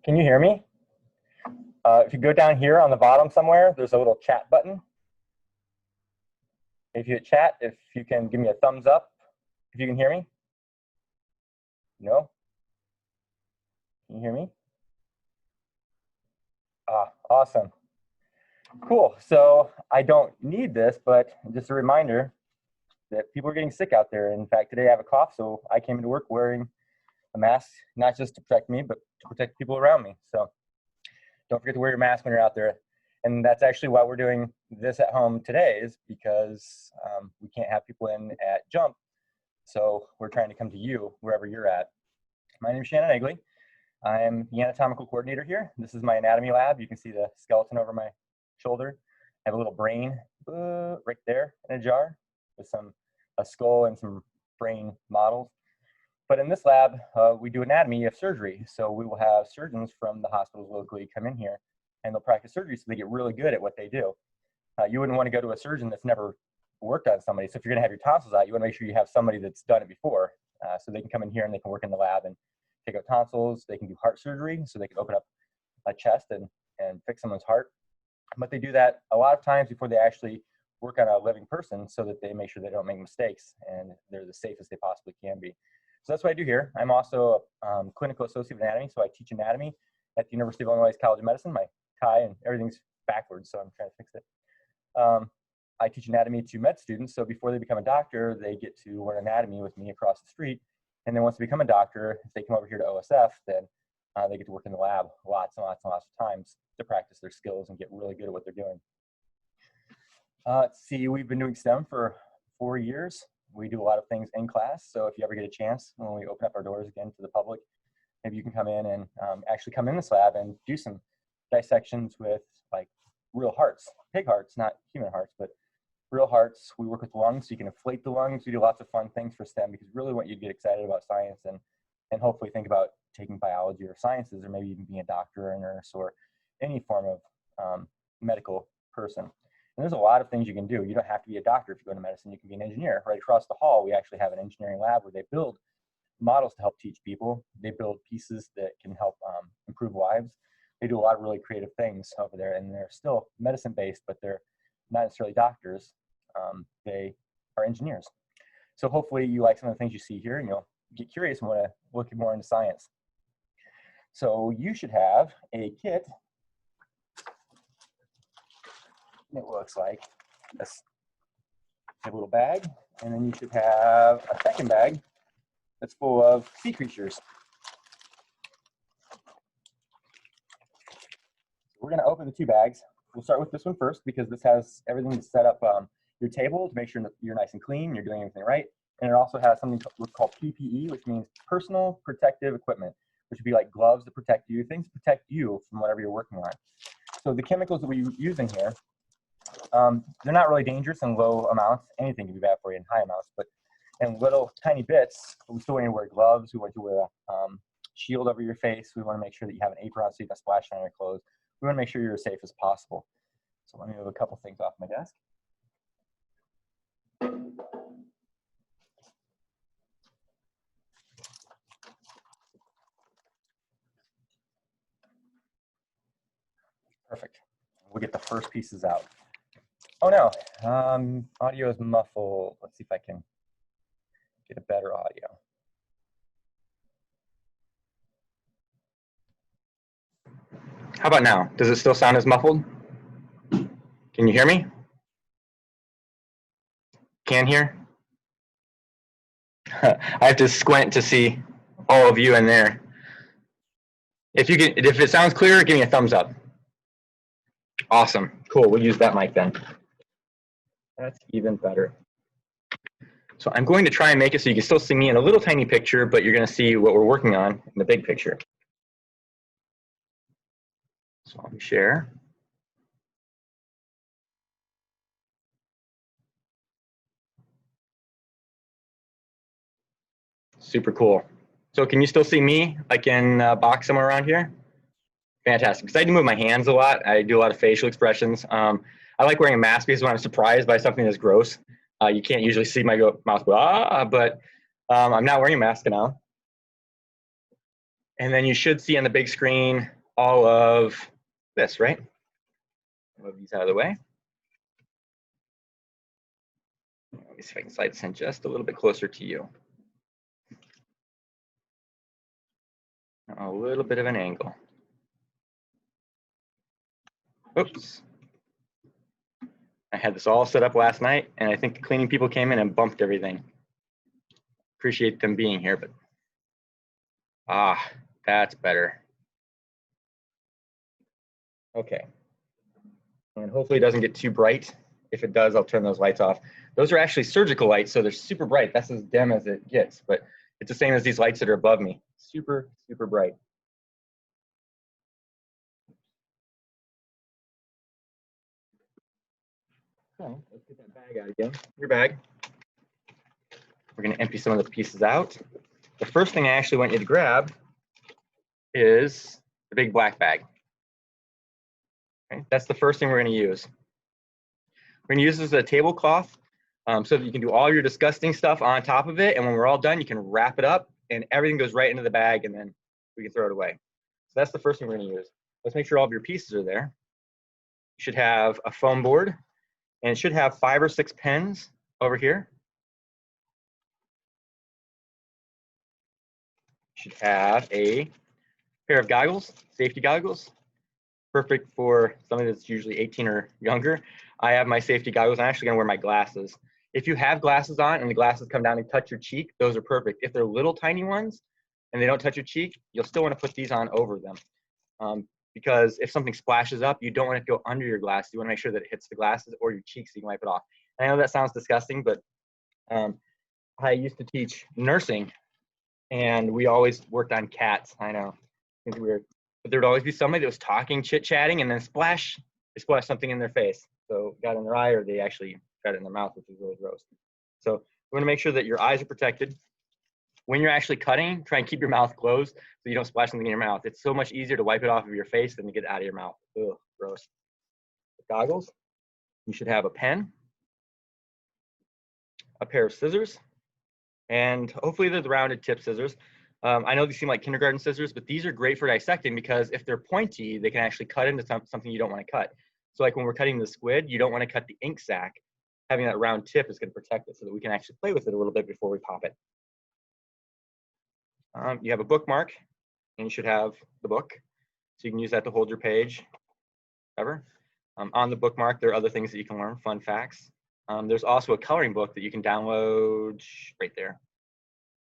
Can you hear me? If you go down here on the bottom somewhere, there's a little chat button. If you hit chat, if you can give me a thumbs up, if you can hear me. No? Can you hear me? Ah, awesome. Cool. So I don't need this, but just a reminder that people are getting sick out there. In fact, today I have a cough, so I came into work wearing a mask, not just to protect me, but to protect people around me. So don't forget to wear your mask when you're out there. And that's actually why we're doing this at home today, is because we can't have people in at Jump. So we're trying to come to you wherever you're at. My name is Shannon Egley. I am the anatomical coordinator here. This is my anatomy lab. You can see the skeleton over my shoulder. I have a little brain right there in a jar with a skull and some brain models. But in this lab, we do anatomy of surgery. So we will have surgeons from the hospitals locally come in here and they'll practice surgery so they get really good at what they do. You wouldn't want to go to a surgeon that's never worked on somebody. So if you're going to have your tonsils out, you want to make sure you have somebody that's done it before. So they can come in here and they can work in the lab and take out tonsils. They can do heart surgery, so they can open up a chest and fix someone's heart. But they do that a lot of times before they actually work on a living person, so that they make sure they don't make mistakes and they're the safest they possibly can be. So that's what I do here. I'm also a clinical associate of anatomy, so I teach anatomy at the University of Illinois College of Medicine. My tie and everything's backwards, so I'm trying to fix it. I teach anatomy to med students, so before they become a doctor, they get to learn anatomy with me across the street. And then once they become a doctor, if they come over here to OSF, then they get to work in the lab lots and lots and lots of times to practice their skills and get really good at what they're doing. Let's see, we've been doing STEM for 4 years. We do a lot of things in class, so if you ever get a chance, when we open up our doors again to the public, maybe you can come in and actually come in this lab and do some dissections with like real hearts, pig hearts, not human hearts, but real hearts. We work with lungs, so you can inflate the lungs. We do lots of fun things for STEM because we really want you to get excited about science and hopefully think about taking biology or sciences, or maybe even being a doctor or a nurse or any form of medical person. And there's a lot of things you can do. You don't have to be a doctor if you go into medicine. You can be an engineer. Right across the hall, we actually have an engineering lab where they build models to help teach people. They build pieces that can help improve lives. They do a lot of really creative things over there, and they're still medicine-based, but they're not necessarily doctors. They are engineers. So hopefully you like some of the things you see here and you'll get curious and want to look more into science. So you should have a kit. It looks like a little bag, and then you should have a second bag that's full of sea creatures. We're going to open the 2 bags. We'll start with this one first because this has everything to set up your table to make sure that you're nice and clean, you're doing everything right. And it also has something called PPE, which means personal protective equipment, which would be like gloves to protect you, things to protect you from whatever you're working on. So the chemicals that we use in here, they're not really dangerous in low amounts. Anything can be bad for you in high amounts, but in little tiny bits, we still want you to wear gloves. We want you to wear a shield over your face. We want to make sure that you have an apron so you don't splash on your clothes. We want to make sure you're as safe as possible. So let me move a couple things off my desk. Perfect. We'll get the first pieces out. Oh no, audio is muffled. Let's see if I can get a better audio. How about now? Does it still sound as muffled? Can you hear me? Can hear? I have to squint to see all of you in there. If it sounds clear, give me a thumbs up. Awesome, cool, we'll use that mic then. That's even better. So I'm going to try and make it so you can still see me in a little tiny picture, but you're going to see what we're working on in the big picture. So let me share. Super cool. So can you still see me like in a box somewhere around here? Fantastic, because I do move my hands a lot. I do a lot of facial expressions. I like wearing a mask because when I'm surprised by something that's gross, you can't usually see my mouth go, but I'm not wearing a mask now. And then you should see on the big screen all of this, right? Move these out of the way. Let me see if I can slide this in just a little bit closer to you. A little bit of an angle. Oops. I had this all set up last night, and I think the cleaning people came in and bumped everything. Appreciate them being here, but that's better. Okay. And hopefully it doesn't get too bright. If it does, I'll turn those lights off. Those are actually surgical lights, so they're super bright. That's as dim as it gets, but it's the same as these lights that are above me. Super, super bright. Okay, let's get that bag out again. Your bag. We're going to empty some of the pieces out. The first thing I actually want you to grab is the big black bag. Okay, that's the first thing we're going to use. We're going to use this as a tablecloth so that you can do all your disgusting stuff on top of it. And when we're all done, you can wrap it up and everything goes right into the bag and then we can throw it away. So that's the first thing we're going to use. Let's make sure all of your pieces are there. You should have a foam board and it should have 5 or 6 pens over here. You should have a pair of goggles, safety goggles. Perfect for somebody that's usually 18 or younger. I have my safety goggles. I'm actually gonna wear my glasses. If you have glasses on and the glasses come down and touch your cheek, those are perfect. If they're little tiny ones and they don't touch your cheek, you'll still wanna put these on over them. Because if something splashes up, you don't want it to go under your glasses. You wanna make sure that it hits the glasses or your cheeks so you can wipe it off. And I know that sounds disgusting, but I used to teach nursing and we always worked on cats. I know, it's weird. But there would always be somebody that was talking, chit-chatting, and then splash, they splashed something in their face. So got in their eye or they actually got it in their mouth, which is really gross. So we want to make sure that your eyes are protected. When you're actually cutting, try and keep your mouth closed so you don't splash something in your mouth. It's so much easier to wipe it off of your face than to get it out of your mouth. Ugh, gross. The goggles, you should have a pen, a pair of scissors, and hopefully they're the rounded tip scissors. I know these seem like kindergarten scissors, but these are great for dissecting because if they're pointy, they can actually cut into something you don't want to cut. So like when we're cutting the squid, you don't want to cut the ink sac. Having that round tip is going to protect it so that we can actually play with it a little bit before we pop it. You have a bookmark, and you should have the book. So you can use that to hold your page, whatever. On the bookmark, there are other things that you can learn, fun facts. There's also a coloring book that you can download right there.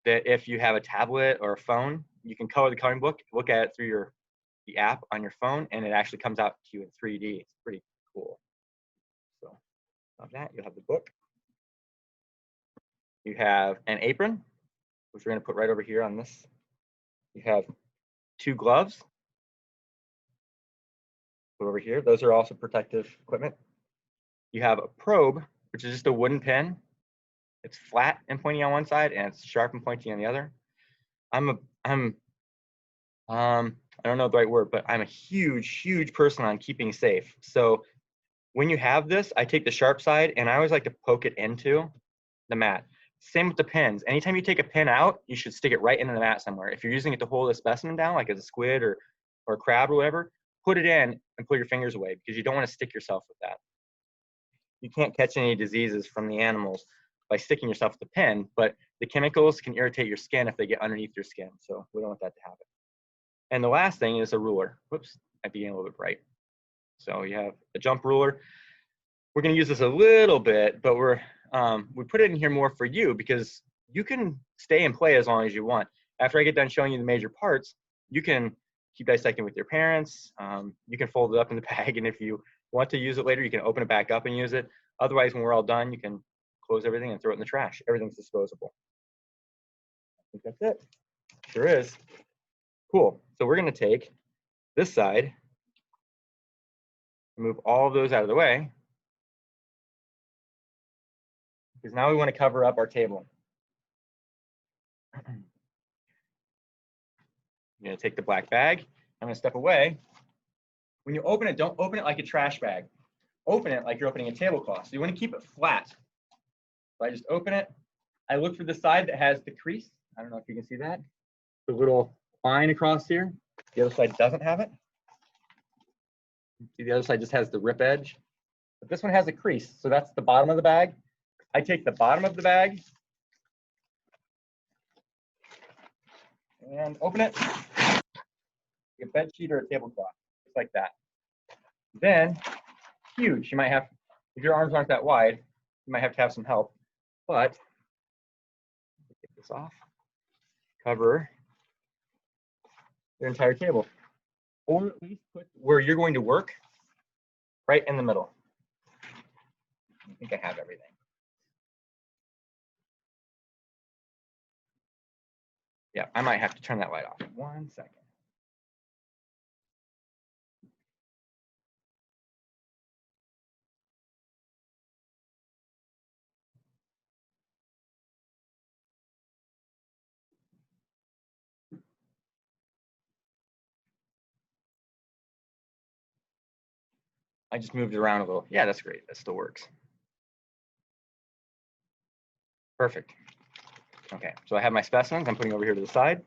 That if you have a tablet or a phone, you can color the coloring book, look at it through the app on your phone, and it actually comes out to you in 3D. It's pretty cool. So of that, you'll have the book. You have an apron, which we're going to put right over here on this. You have 2 gloves. Put over here. Those are also protective equipment. You have a probe, which is just a wooden pen. It's flat and pointy on one side, and it's sharp and pointy on the other. I don't know the right word, but I'm a huge person on keeping safe. So when you have this, I take the sharp side and I always like to poke it into the mat. Same with the pins. Anytime you take a pin out, you should stick it right into the mat somewhere. If you're using it to hold a specimen down, like as a squid or a crab or whatever, put it in and pull your fingers away because you don't want to stick yourself with that. You can't catch any diseases from the animals by sticking yourself with the pin, but the chemicals can irritate your skin if they get underneath your skin. So we don't want that to happen. And the last thing is a ruler. Whoops, I began a little bit bright. So you have a jump ruler. We're going to use this a little bit, but we put it in here more for you because you can stay and play as long as you want. After I get done showing you the major parts, you can keep dissecting with your parents. You can fold it up in the bag, and if you want to use it later, you can open it back up and use it. Otherwise, when we're all done, you can close everything and throw it in the trash. Everything's disposable. I think that's it. Sure is. Cool. So we're going to take this side, move all of those out of the way, because now we want to cover up our table. I'm going to take the black bag. I'm going to step away. When you open it, don't open it like a trash bag. Open it like you're opening a tablecloth. So you want to keep it flat. So I just open it. I look for the side that has the crease. I don't know if you can see that. The little line across here. The other side doesn't have it. See, the other side just has the rip edge. But this one has a crease, so that's the bottom of the bag. I take the bottom of the bag and open it. A bed sheet or a tablecloth, just like that. Then, huge. You might have, if your arms aren't that wide, you might have to have some help. But take this off. Cover your entire table, or at least put where you're going to work right in the middle. I think I have everything. Yeah, I might have to turn that light off. 1 second. I just moved it around a little. Yeah, that's great. That still works. Perfect. Okay, so I have my specimens. I'm putting over here to the side.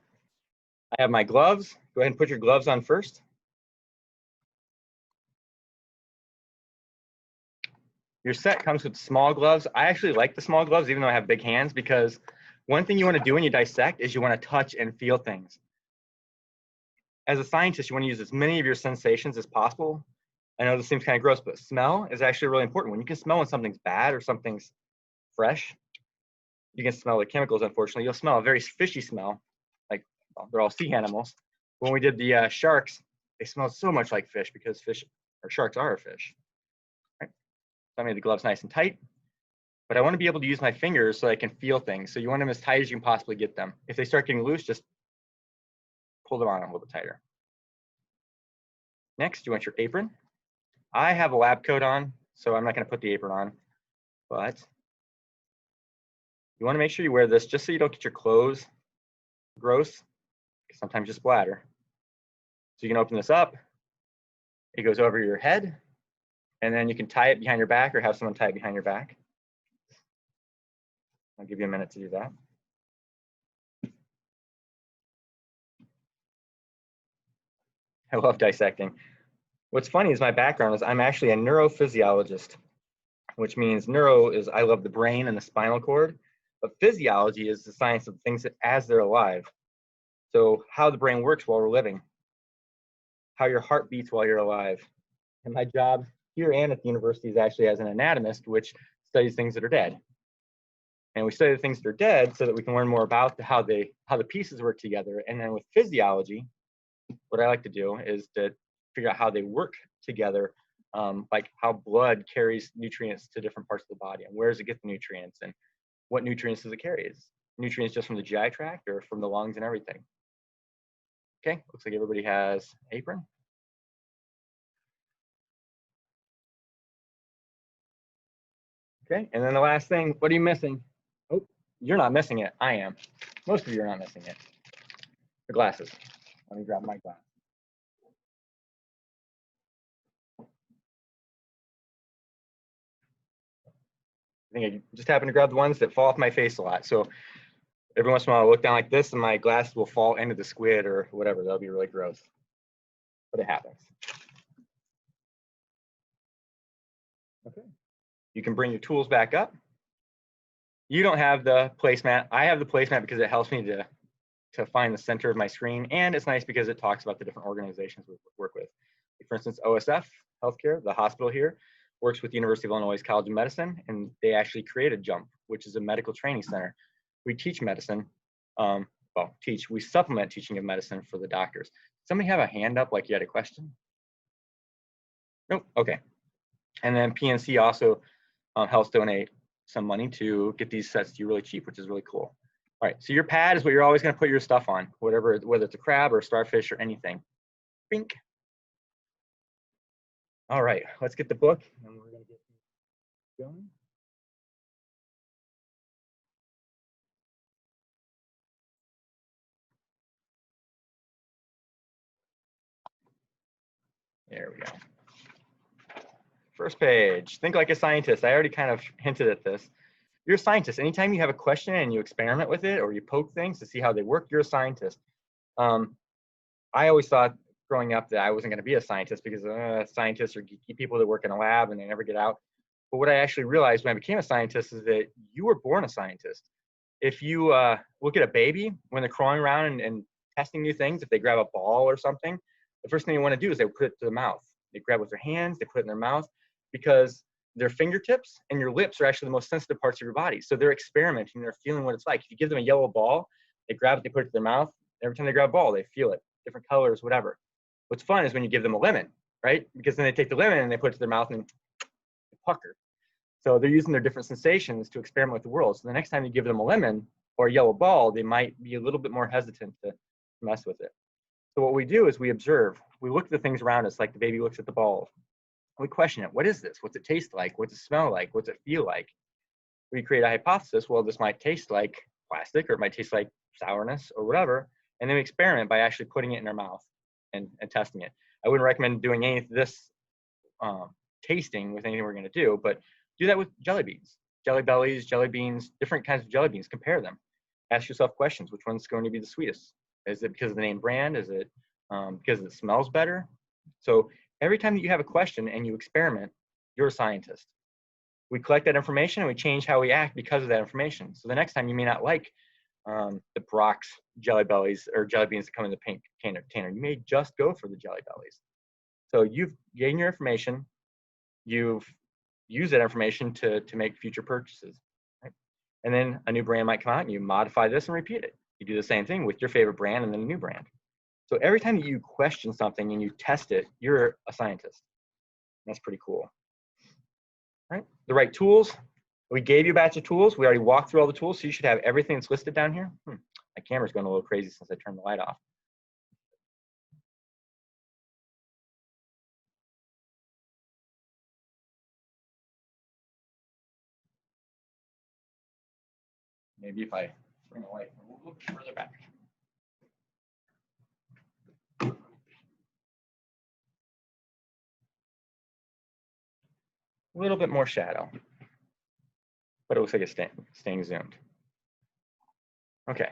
I have my gloves. Go ahead and put your gloves on first. Your set comes with small gloves. I actually like the small gloves, even though I have big hands, because one thing you want to do when you dissect is you want to touch and feel things. As a scientist, you want to use as many of your sensations as possible. I know this seems kind of gross, but smell is actually really important. When you can smell when something's bad or something's fresh, you can smell the chemicals, unfortunately. You'll smell a very fishy smell, like, well, they're all sea animals. When we did the sharks, they smelled so much like fish because fish or sharks are a fish. Right? So I made the gloves nice and tight, but I want to be able to use my fingers so I can feel things. So you want them as tight as you can possibly get them. If they start getting loose, just pull them on a little bit tighter. Next, you want your apron. I have a lab coat on, so I'm not going to put the apron on, but you want to make sure you wear this just so you don't get your clothes gross. Sometimes you splatter. So you can open this up. It goes over your head, and then you can tie it behind your back or have someone tie it behind your back. I'll give you a minute to do that. I love dissecting. What's funny is my background is I'm actually a neurophysiologist, which means neuro is I love the brain and the spinal cord, but physiology is the science of things as they're alive. So how the brain works while we're living, how your heart beats while you're alive. And my job here and at the university is actually as an anatomist, which studies things that are dead. And we study the things that are dead so that we can learn more about how the pieces work together. And then with physiology, what I like to do is to figure out how they work together, like how blood carries nutrients to different parts of the body, and where does it get the nutrients, and what nutrients does it carry? Is nutrients just from the GI tract or from the lungs and everything? Okay, looks like everybody has apron. Okay, and then the last thing, what are you missing? Oh, you're not missing it. I am. Most of you are not missing it. The glasses. Let me grab my glasses. I think I just happen to grab the ones that fall off my face a lot. So every once in a while I look down like this and my glasses will fall into the squid or whatever. That'll be really gross. But it happens. Okay. You can bring your tools back up. You don't have the placemat. I have the placemat because it helps me to find the center of my screen. And it's nice because it talks about the different organizations we work with. Like for instance, OSF Healthcare, the hospital here, works with the University of Illinois College of Medicine, and they actually created JUMP, which is a medical training center. We teach medicine, we supplement teaching of medicine for the doctors. Somebody have a hand up like you had a question? Nope, okay. And then PNC also helps donate some money to get these sets to you really cheap, which is really cool. All right, so your pad is what you're always gonna put your stuff on, whether it's a crab or a starfish or anything. Bink. All right, let's get the book and we're gonna get going. There we go. First page, think like a scientist. I already kind of hinted at this. You're a scientist. Anytime you have a question and you experiment with it or you poke things to see how they work, you're a scientist. I always thought growing up that I wasn't going to be a scientist because scientists are geeky people that work in a lab and they never get out. But what I actually realized when I became a scientist is that you were born a scientist. If you look at a baby when they're crawling around and testing new things, if they grab a ball or something, the first thing they want to do is they put it to the mouth. They grab it with their hands, they put it in their mouth, because their fingertips and your lips are actually the most sensitive parts of your body. So they're experimenting, they're feeling what it's like. If you give them a yellow ball, they grab it, they put it to their mouth. Every time they grab a ball, they feel it, different colors, whatever. What's fun is when you give them a lemon, right? Because then they take the lemon and they put it to their mouth and they pucker. So they're using their different sensations to experiment with the world. So the next time you give them a lemon or a yellow ball, they might be a little bit more hesitant to mess with it. So what we do is we observe. We look at the things around us like the baby looks at the ball. We question it. What is this? What's it taste like? What's it smell like? What's it feel like? We create a hypothesis. Well, this might taste like plastic, or it might taste like sourness or whatever. And then we experiment by actually putting it in our mouth and testing it. I wouldn't recommend doing any of this tasting with anything we're going to do, but do that with jelly beans, jelly bellies, jelly beans, different kinds of jelly beans. Compare them. Ask yourself questions. Which one's going to be the sweetest? Is it because of the name brand? Is it because it smells better? So every time that you have a question and you experiment, you're a scientist. We collect that information and we change how we act because of that information. So the next time you may not like the Brock's jelly bellies or jelly beans that come in the pink container. You may just go for the jelly bellies. So you've gained your information. You've used that information to make future purchases. Right? And then a new brand might come out and you modify this and repeat it. You do the same thing with your favorite brand and then a new brand. So every time that you question something and you test it, you're a scientist. That's pretty cool. Right? The right tools. We gave you a batch of tools. We already walked through all the tools, so you should have everything that's listed down here. My camera's going a little crazy since I turned the light off. Maybe if I bring the light a little bit further back. A little bit more shadow, but it looks like it's staying zoomed. Okay,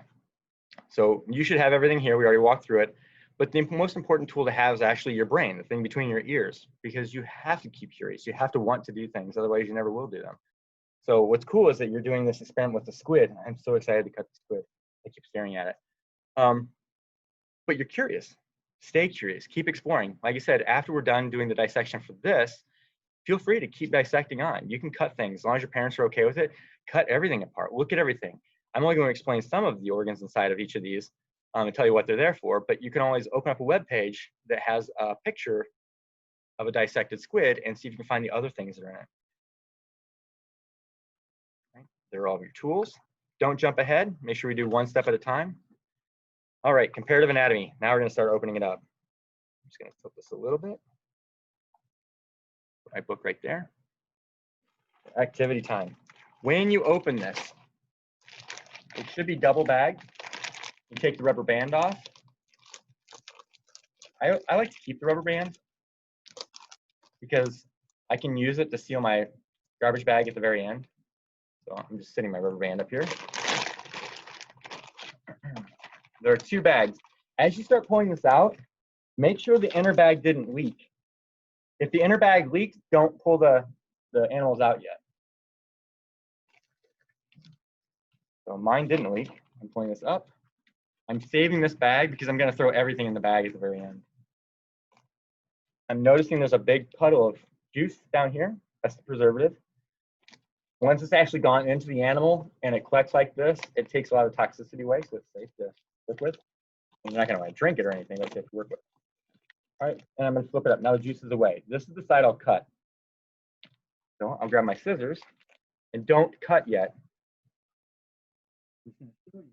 so you should have everything here. We already walked through it, but the most important tool to have is actually your brain, the thing between your ears, because you have to keep curious. You have to want to do things, otherwise you never will do them. So what's cool is that you're doing this experiment with the squid. I'm so excited to cut the squid. I keep staring at it. But you're curious. Stay curious. Keep exploring. Like I said, after we're done doing the dissection for this, feel free to keep dissecting on. You can cut things. As long as your parents are okay with it, cut everything apart. Look at everything. I'm only going to explain some of the organs inside of each of these and tell you what they're there for, but you can always open up a web page that has a picture of a dissected squid and see if you can find the other things that are in it. Okay. There are all of your tools. Don't jump ahead. Make sure we do one step at a time. All right, comparative anatomy. Now we're going to start opening it up. I'm just going to flip this a little bit. Put my book right there. Activity time. When you open this, it should be double bagged. You take the rubber band off. I like to keep the rubber band because I can use it to seal my garbage bag at the very end. So I'm just sitting my rubber band up here. There are two bags. As you start pulling this out, make sure the inner bag didn't leak. If the inner bag leaks, don't pull the animals out yet. So mine didn't leak. I'm pulling this up. I'm saving this bag because I'm going to throw everything in the bag at the very end. I'm noticing there's a big puddle of juice down here. That's the preservative. Once it's actually gone into the animal and it collects like this, it takes a lot of toxicity away, so it's safe to work with. And you're not going to drink it or anything, but you have to work with. All right, and I'm going to flip it up. Now the juice is away. This is the side I'll cut. So I'll grab my scissors, and don't cut yet. I'm going to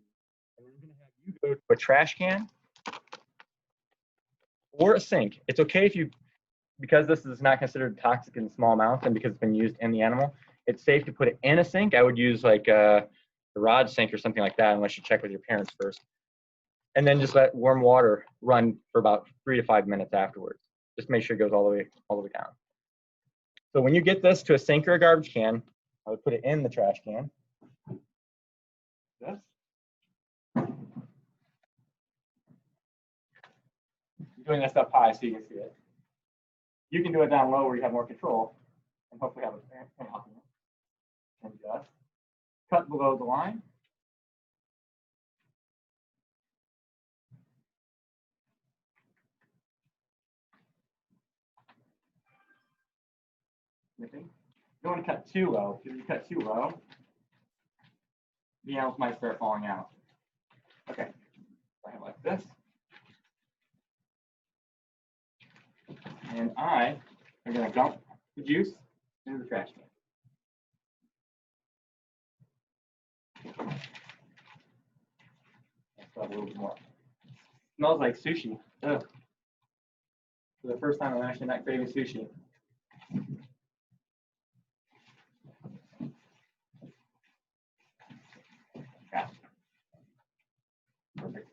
have you go to a trash can or a sink. It's okay if you, because this is not considered toxic in small amounts and because it's been used in the animal, it's safe to put it in a sink. I would use like a garage sink or something like that unless you check with your parents first. And then just let warm water run for about 3 to 5 minutes afterwards. Just make sure it goes all the way down. So when you get this to a sink or a garbage can, I would put it in the trash can. This. doing this up high so you can see it. You can do it down low where you have more control and hopefully have a fan helping you. And just cut below the line. Snipping. You don't want to cut too low, because if you cut too low, the animals might start falling out. Okay, so I have like this. And I am going to dump the juice into the trash can. Let's add a little bit more. Smells like sushi. Ugh. For the first time, I'm actually not craving sushi. Yeah. Perfect.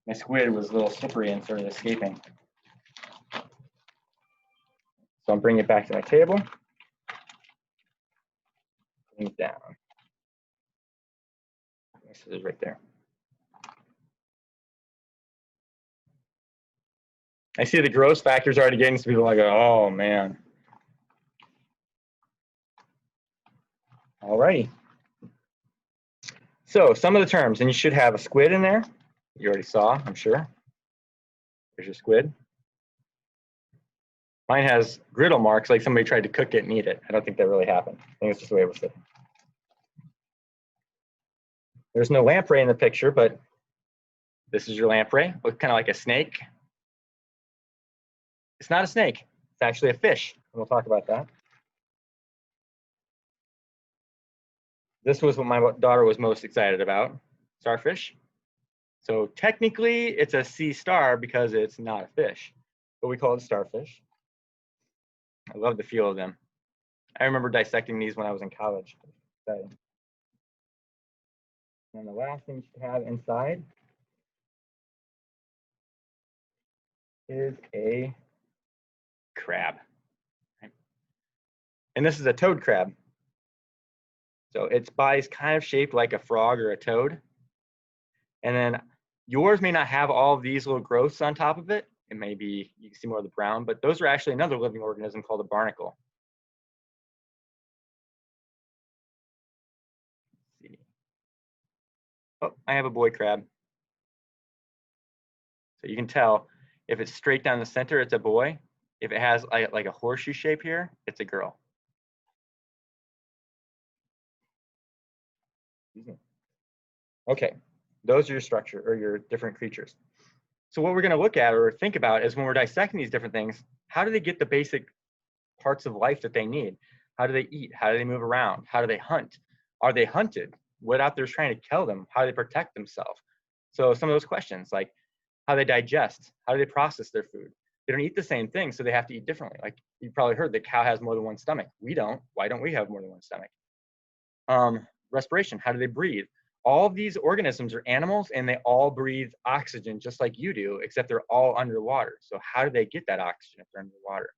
My squid was a little slippery and started escaping. So I'm bringing it back to my table. Bring it down. This is right there. I see the gross factors already getting to people like, oh man. All righty. So some of the terms, and you should have a squid in there. You already saw, I'm sure. There's your squid. Mine has griddle marks, like somebody tried to cook it and eat it. I don't think that really happened. I think it's just the way it was sitting. There's no lamprey in the picture, but this is your lamprey. Looks kind of like a snake. It's not a snake. It's actually a fish. And we'll talk about that. This was what my daughter was most excited about, starfish. So technically, it's a sea star because it's not a fish, but we call it starfish. I love the feel of them. I remember dissecting these when I was in college. And the last thing you should have inside is a crab. And this is a toad crab. So its body's kind of shaped like a frog or a toad. And then yours may not have all of these little growths on top of it. It may be, you can see more of the brown, but those are actually another living organism called a barnacle. Let's see. Oh, I have a boy crab. So you can tell if it's straight down the center, it's a boy. If it has like a horseshoe shape here, it's a girl. Okay, those are your structure or your different creatures. So what we're going to look at or think about is when we're dissecting these different things, how do they get the basic parts of life that they need? How do they eat? How do they move around? How do they hunt? Are they hunted? What out there is trying to kill them? How do they protect themselves? So some of those questions, like how they digest, how do they process their food? They don't eat the same thing, so they have to eat differently. Like you probably heard that cow has more than one stomach. We don't. Why don't we have more than one stomach? Respiration, how do they breathe? All of these organisms are animals and they all breathe oxygen just like you do, except they're all underwater. So how do they get that oxygen if they're underwater?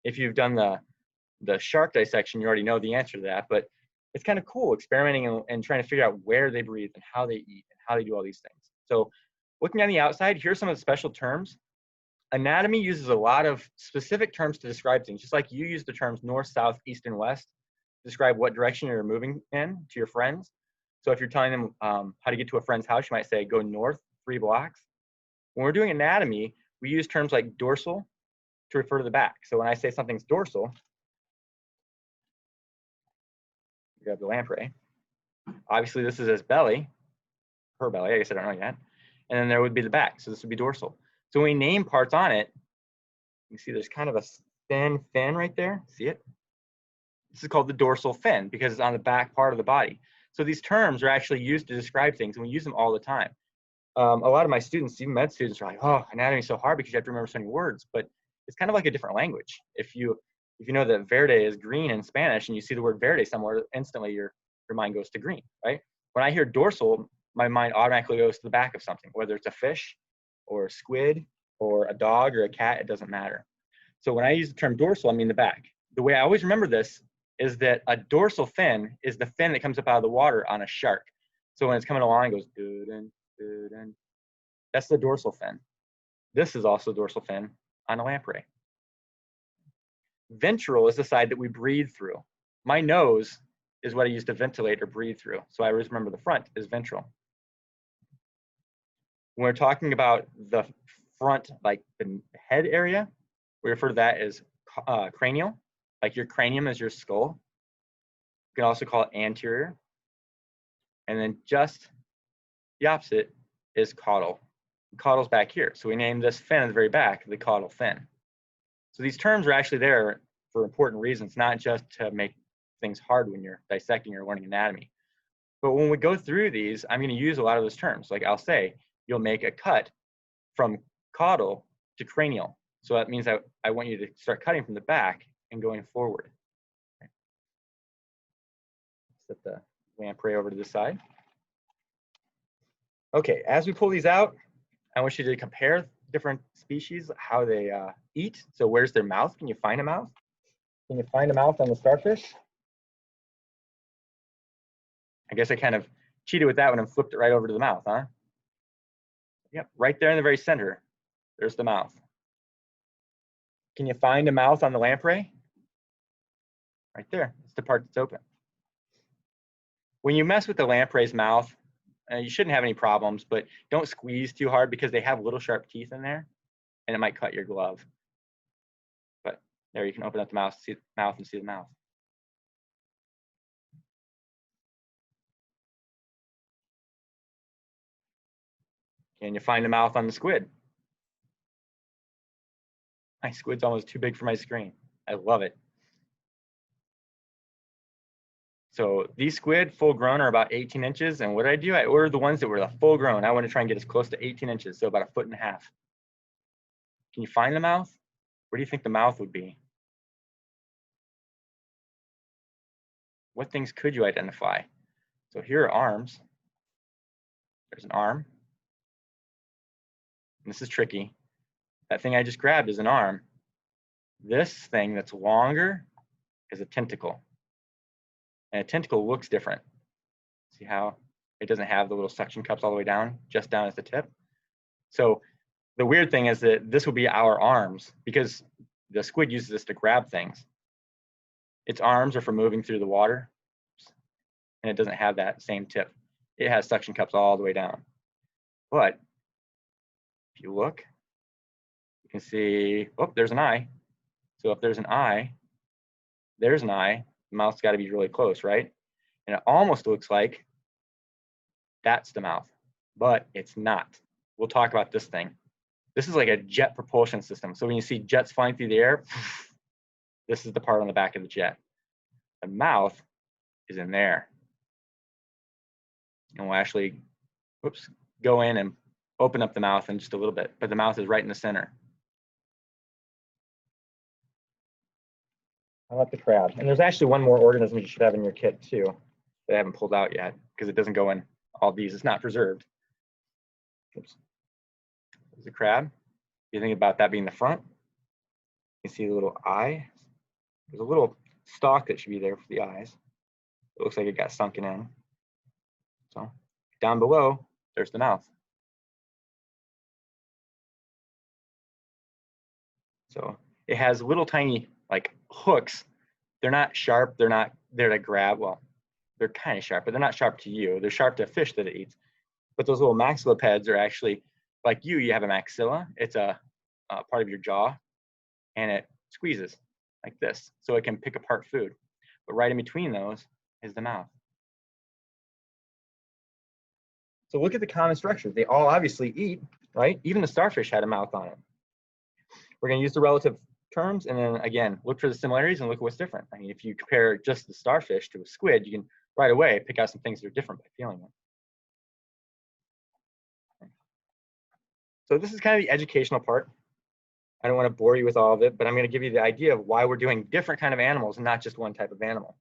If you've done the shark dissection, you already know the answer to that, but it's kind of cool experimenting and trying to figure out where they breathe and how they eat and how they do all these things. So looking on the outside, here's some of the special terms. Anatomy uses a lot of specific terms to describe things, just like you use the terms north, south, east, and west to describe what direction you're moving in to your friends. So if you're telling them how to get to a friend's house, you might say, go north 3 blocks. When we're doing anatomy, we use terms like dorsal to refer to the back. So when I say something's dorsal, grab the lamprey. Obviously, this is his belly, her belly, I guess I don't know yet. And then there would be the back. So this would be dorsal. So when we name parts on it, you can see there's kind of a thin fin right there. See it? This is called the dorsal fin because it's on the back part of the body. So these terms are actually used to describe things, and we use them all the time. A lot of my students, even med students, are like, "Oh, anatomy is so hard because you have to remember so many words." But it's kind of like a different language. If you know that verde is green in Spanish, and you see the word verde somewhere, instantly your mind goes to green, right? When I hear dorsal, my mind automatically goes to the back of something, whether it's a fish, or a squid, or a dog, or a cat. It doesn't matter. So when I use the term dorsal, I mean the back. The way I always remember this is that a dorsal fin is the fin that comes up out of the water on a shark. So when it's coming along, it goes, doo-dun, doo-dun. That's the dorsal fin. This is also dorsal fin on a lamprey. Ventral is the side that we breathe through. My nose is what I use to ventilate or breathe through. So I always remember the front is ventral. When we're talking about the front, like the head area, we refer to that as cranial, like your cranium is your skull. You can also call it anterior. And then just the opposite is caudal. Caudal's back here. So we named this fin at the very back the caudal fin. So these terms are actually there for important reasons, not just to make things hard when you're dissecting or learning anatomy. But when we go through these, I'm going to use a lot of those terms. Like I'll say, you'll make a cut from caudal to cranial. So that means I want you to start cutting from the back and going forward. Okay. Set the lamprey over to this side. Okay, as we pull these out, I want you to compare different species, how they eat. So where's their mouth? Can you find a mouth? Can you find a mouth on the starfish? I guess I kind of cheated with that one and flipped it right over to the mouth, huh? Yep, right there in the very center, there's the mouth. Can you find a mouth on the lamprey? Right there, it's the part that's open. When you mess with the lamprey's mouth, you shouldn't have any problems, but don't squeeze too hard because they have little sharp teeth in there and it might cut your glove. But there, you can open up the mouth, see the mouth and see the mouth. Can you find a mouth on the squid? My squid's almost too big for my screen. I love it. So these squid, full grown, are about 18 inches. And what did I do? I ordered the ones that were the full grown. I want to try and get as close to 18 inches, so about 1.5 feet. Can you find the mouth? Where do you think the mouth would be? What things could you identify? So here are arms. There's an arm. And this is tricky. That thing I just grabbed is an arm. This thing that's longer is a tentacle. And a tentacle looks different. See how it doesn't have the little suction cups all the way down, just down at the tip? So the weird thing is that this will be our arms because the squid uses this to grab things. Its arms are for moving through the water, and it doesn't have that same tip. It has suction cups all the way down. But if you look, you can see, oh, there's an eye. So if there's an eye, there's an eye. The mouth's got to be really close, right? And it almost looks like that's the mouth, but it's not. We'll talk about this thing. This is like a jet propulsion system. So when you see jets flying through the air, this is the part on the back of the jet. The mouth is in there. And we'll actually, whoops, go in and open up the mouth in just a little bit, but the mouth is right in the center. How about the crab? And there's actually one more organism you should have in your kit too that I haven't pulled out yet because it doesn't go in all these. It's not preserved. Oops. There's the crab. You think about that being the front. You see the little eye. There's a little stalk that should be there for the eyes. It looks like it got sunken in. So down below, there's the mouth. So it has little tiny like hooks. They're not sharp. They're not there to grab. Well, they're kind of sharp, but they're not sharp to you. They're sharp to a fish that it eats. But those little maxillipeds are actually, like you have a maxilla. It's a part of your jaw, and it squeezes like this, so it can pick apart food. But right in between those is the mouth. So look at the common structure. They all obviously eat, right? Even the starfish had a mouth on it. We're going to use the relative terms, and then again, look for the similarities and look at what's different. I mean, if you compare just the starfish to a squid, you can right away pick out some things that are different by feeling it. So this is kind of the educational part. I don't want to bore you with all of it, but I'm going to give you the idea of why we're doing different kind of animals and not just one type of animal.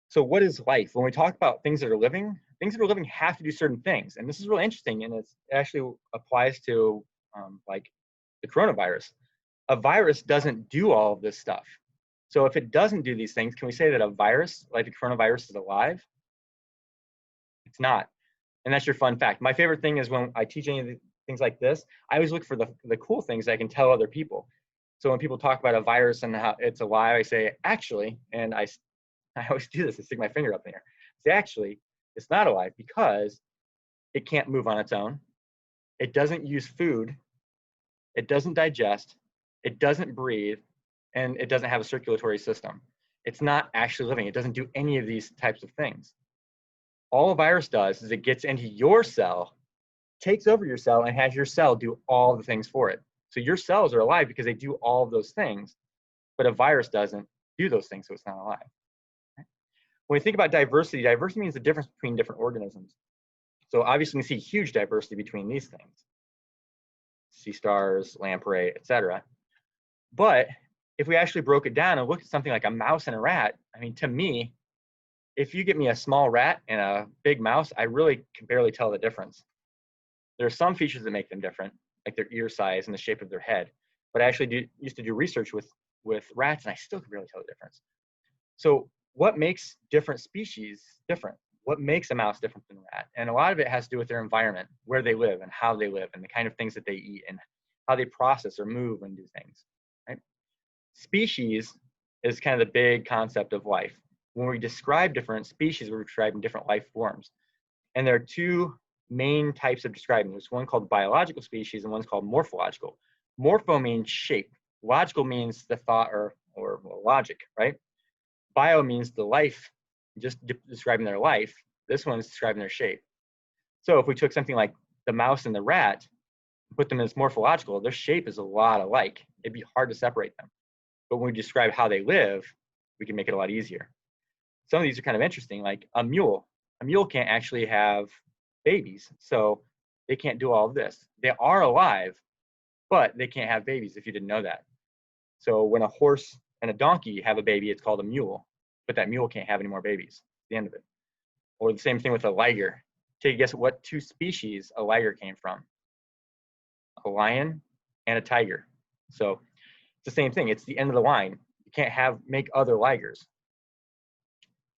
So what is life? When we talk about things that are living have to do certain things. And this is really interesting, and it actually applies to like the coronavirus. A virus doesn't do all of this stuff. So if it doesn't do these things, can we say that a virus, like the coronavirus, is alive? It's not. And that's your fun fact. My favorite thing is when I teach any of things like this, I always look for the cool things I can tell other people. So when people talk about a virus and how it's alive, I say, actually, and I always do this, I stick my finger up in the air. I say, actually, it's not alive because it can't move on its own. It doesn't use food. It doesn't digest. It doesn't breathe. And it doesn't have a circulatory system. It's not actually living. It doesn't do any of these types of things. All a virus does is it gets into your cell, takes over your cell, and has your cell do all the things for it. So your cells are alive because they do all of those things, but a virus doesn't do those things, so it's not alive. When we think about diversity, diversity means the difference between different organisms. So obviously we see huge diversity between these things. Sea stars, lamprey, etc. But if we actually broke it down and looked at something like a mouse and a rat, I mean, to me, if you get me a small rat and a big mouse, I really can barely tell the difference. There are some features that make them different, like their ear size and the shape of their head. But I actually used to do research with rats, and I still can barely tell the difference. So what makes different species different? What makes a mouse different than a rat? And a lot of it has to do with their environment, where they live and how they live and the kind of things that they eat and how they process or move and do things, right? Species is kind of the big concept of life. When we describe different species, we're describing different life forms. And there are two main types of describing. There's one called biological species and one's called morphological. Morpho means shape. Logical means the thought or logic, right? Bio means the life, just describing their life. This one's describing their shape. So if we took something like the mouse and the rat, put them as morphological, their shape is a lot alike. It'd be hard to separate them. But when we describe how they live, we can make it a lot easier. Some of these are kind of interesting, like a mule. A mule can't actually have babies, so they can't do all of this. They are alive, but they can't have babies, if you didn't know that. So when a horse and a donkey have a baby, it's called a mule, but that mule can't have any more babies at the end of it. Or the same thing with a liger. Take a guess what two species a liger came from? A lion and a tiger. So it's the same thing. It's the end of the line. You can't make other ligers.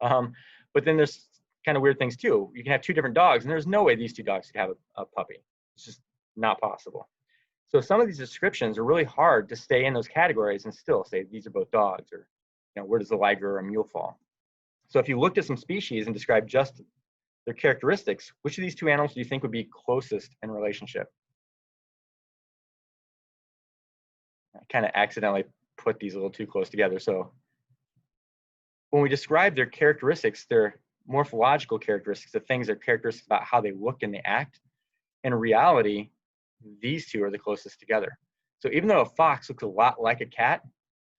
But then there's kind of weird things too. You can have two different dogs, and there's no way these two dogs could have a puppy. It's just not possible. So some of these descriptions are really hard to stay in those categories and still say these are both dogs, or where does the liger or a mule fall? So if you looked at some species and described just their characteristics, which of these two animals do you think would be closest in relationship? I kind of accidentally put these a little too close together. So when we describe their characteristics, their morphological characteristics, the things that are characteristics about how they look and they act, in reality, these two are the closest together. So even though a fox looks a lot like a cat,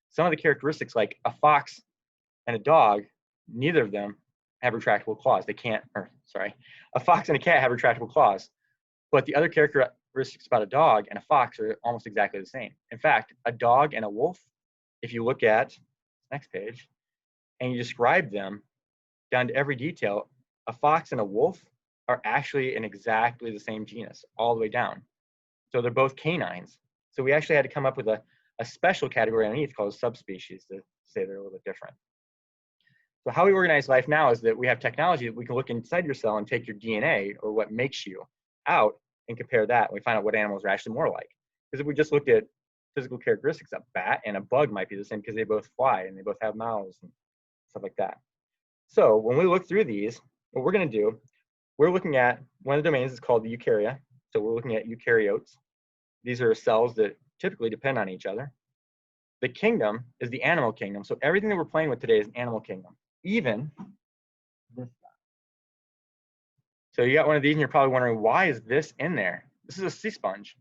some of the characteristics, like a fox and a dog, neither of them have retractable claws. A fox and a cat have retractable claws, but the other characteristics about a dog and a fox are almost exactly the same. In fact, a dog and a wolf, if you look at next page, and you describe them down to every detail, a fox and a wolf are actually in exactly the same genus, all the way down. So they're both canines. So we actually had to come up with a special category underneath called subspecies to say they're a little bit different. So how we organize life now is that we have technology that we can look inside your cell and take your DNA, or what makes you, out and compare that, and we find out what animals are actually more like. Because if we just looked at physical characteristics, a bat and a bug might be the same because they both fly and they both have mouths and stuff like that. So when we look through these, what we're going to do, we're looking at one of the domains is called the eukarya. So we're looking at eukaryotes. These are cells that typically depend on each other. The kingdom is the animal kingdom. So everything that we're playing with today is an animal kingdom, even this guy. So you got one of these and you're probably wondering, why is this in there? This is a sea sponge.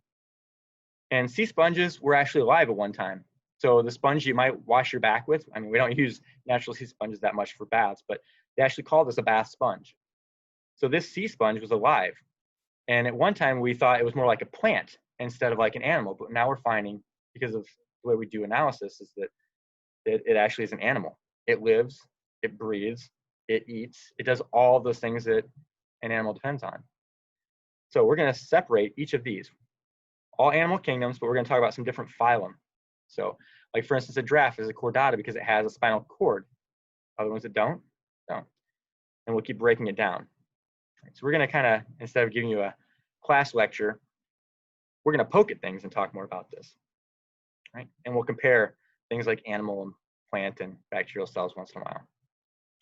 And sea sponges were actually alive at one time. So the sponge you might wash your back with, I mean, we don't use natural sea sponges that much for baths, but they actually call this a bath sponge. So this sea sponge was alive. And at one time we thought it was more like a plant instead of like an animal, but now we're finding, because of the way we do analysis, is that it actually is an animal. It lives, it breathes, it eats, it does all those things that an animal depends on. So we're going to separate each of these. All animal kingdoms, but we're going to talk about some different phylum. So like for instance, a giraffe is a chordata because it has a spinal cord. Other ones that don't. And we'll keep breaking it down. So we're going to kind of, instead of giving you a class lecture, we're going to poke at things and talk more about this, right? And we'll compare things like animal and plant and bacterial cells once in a while.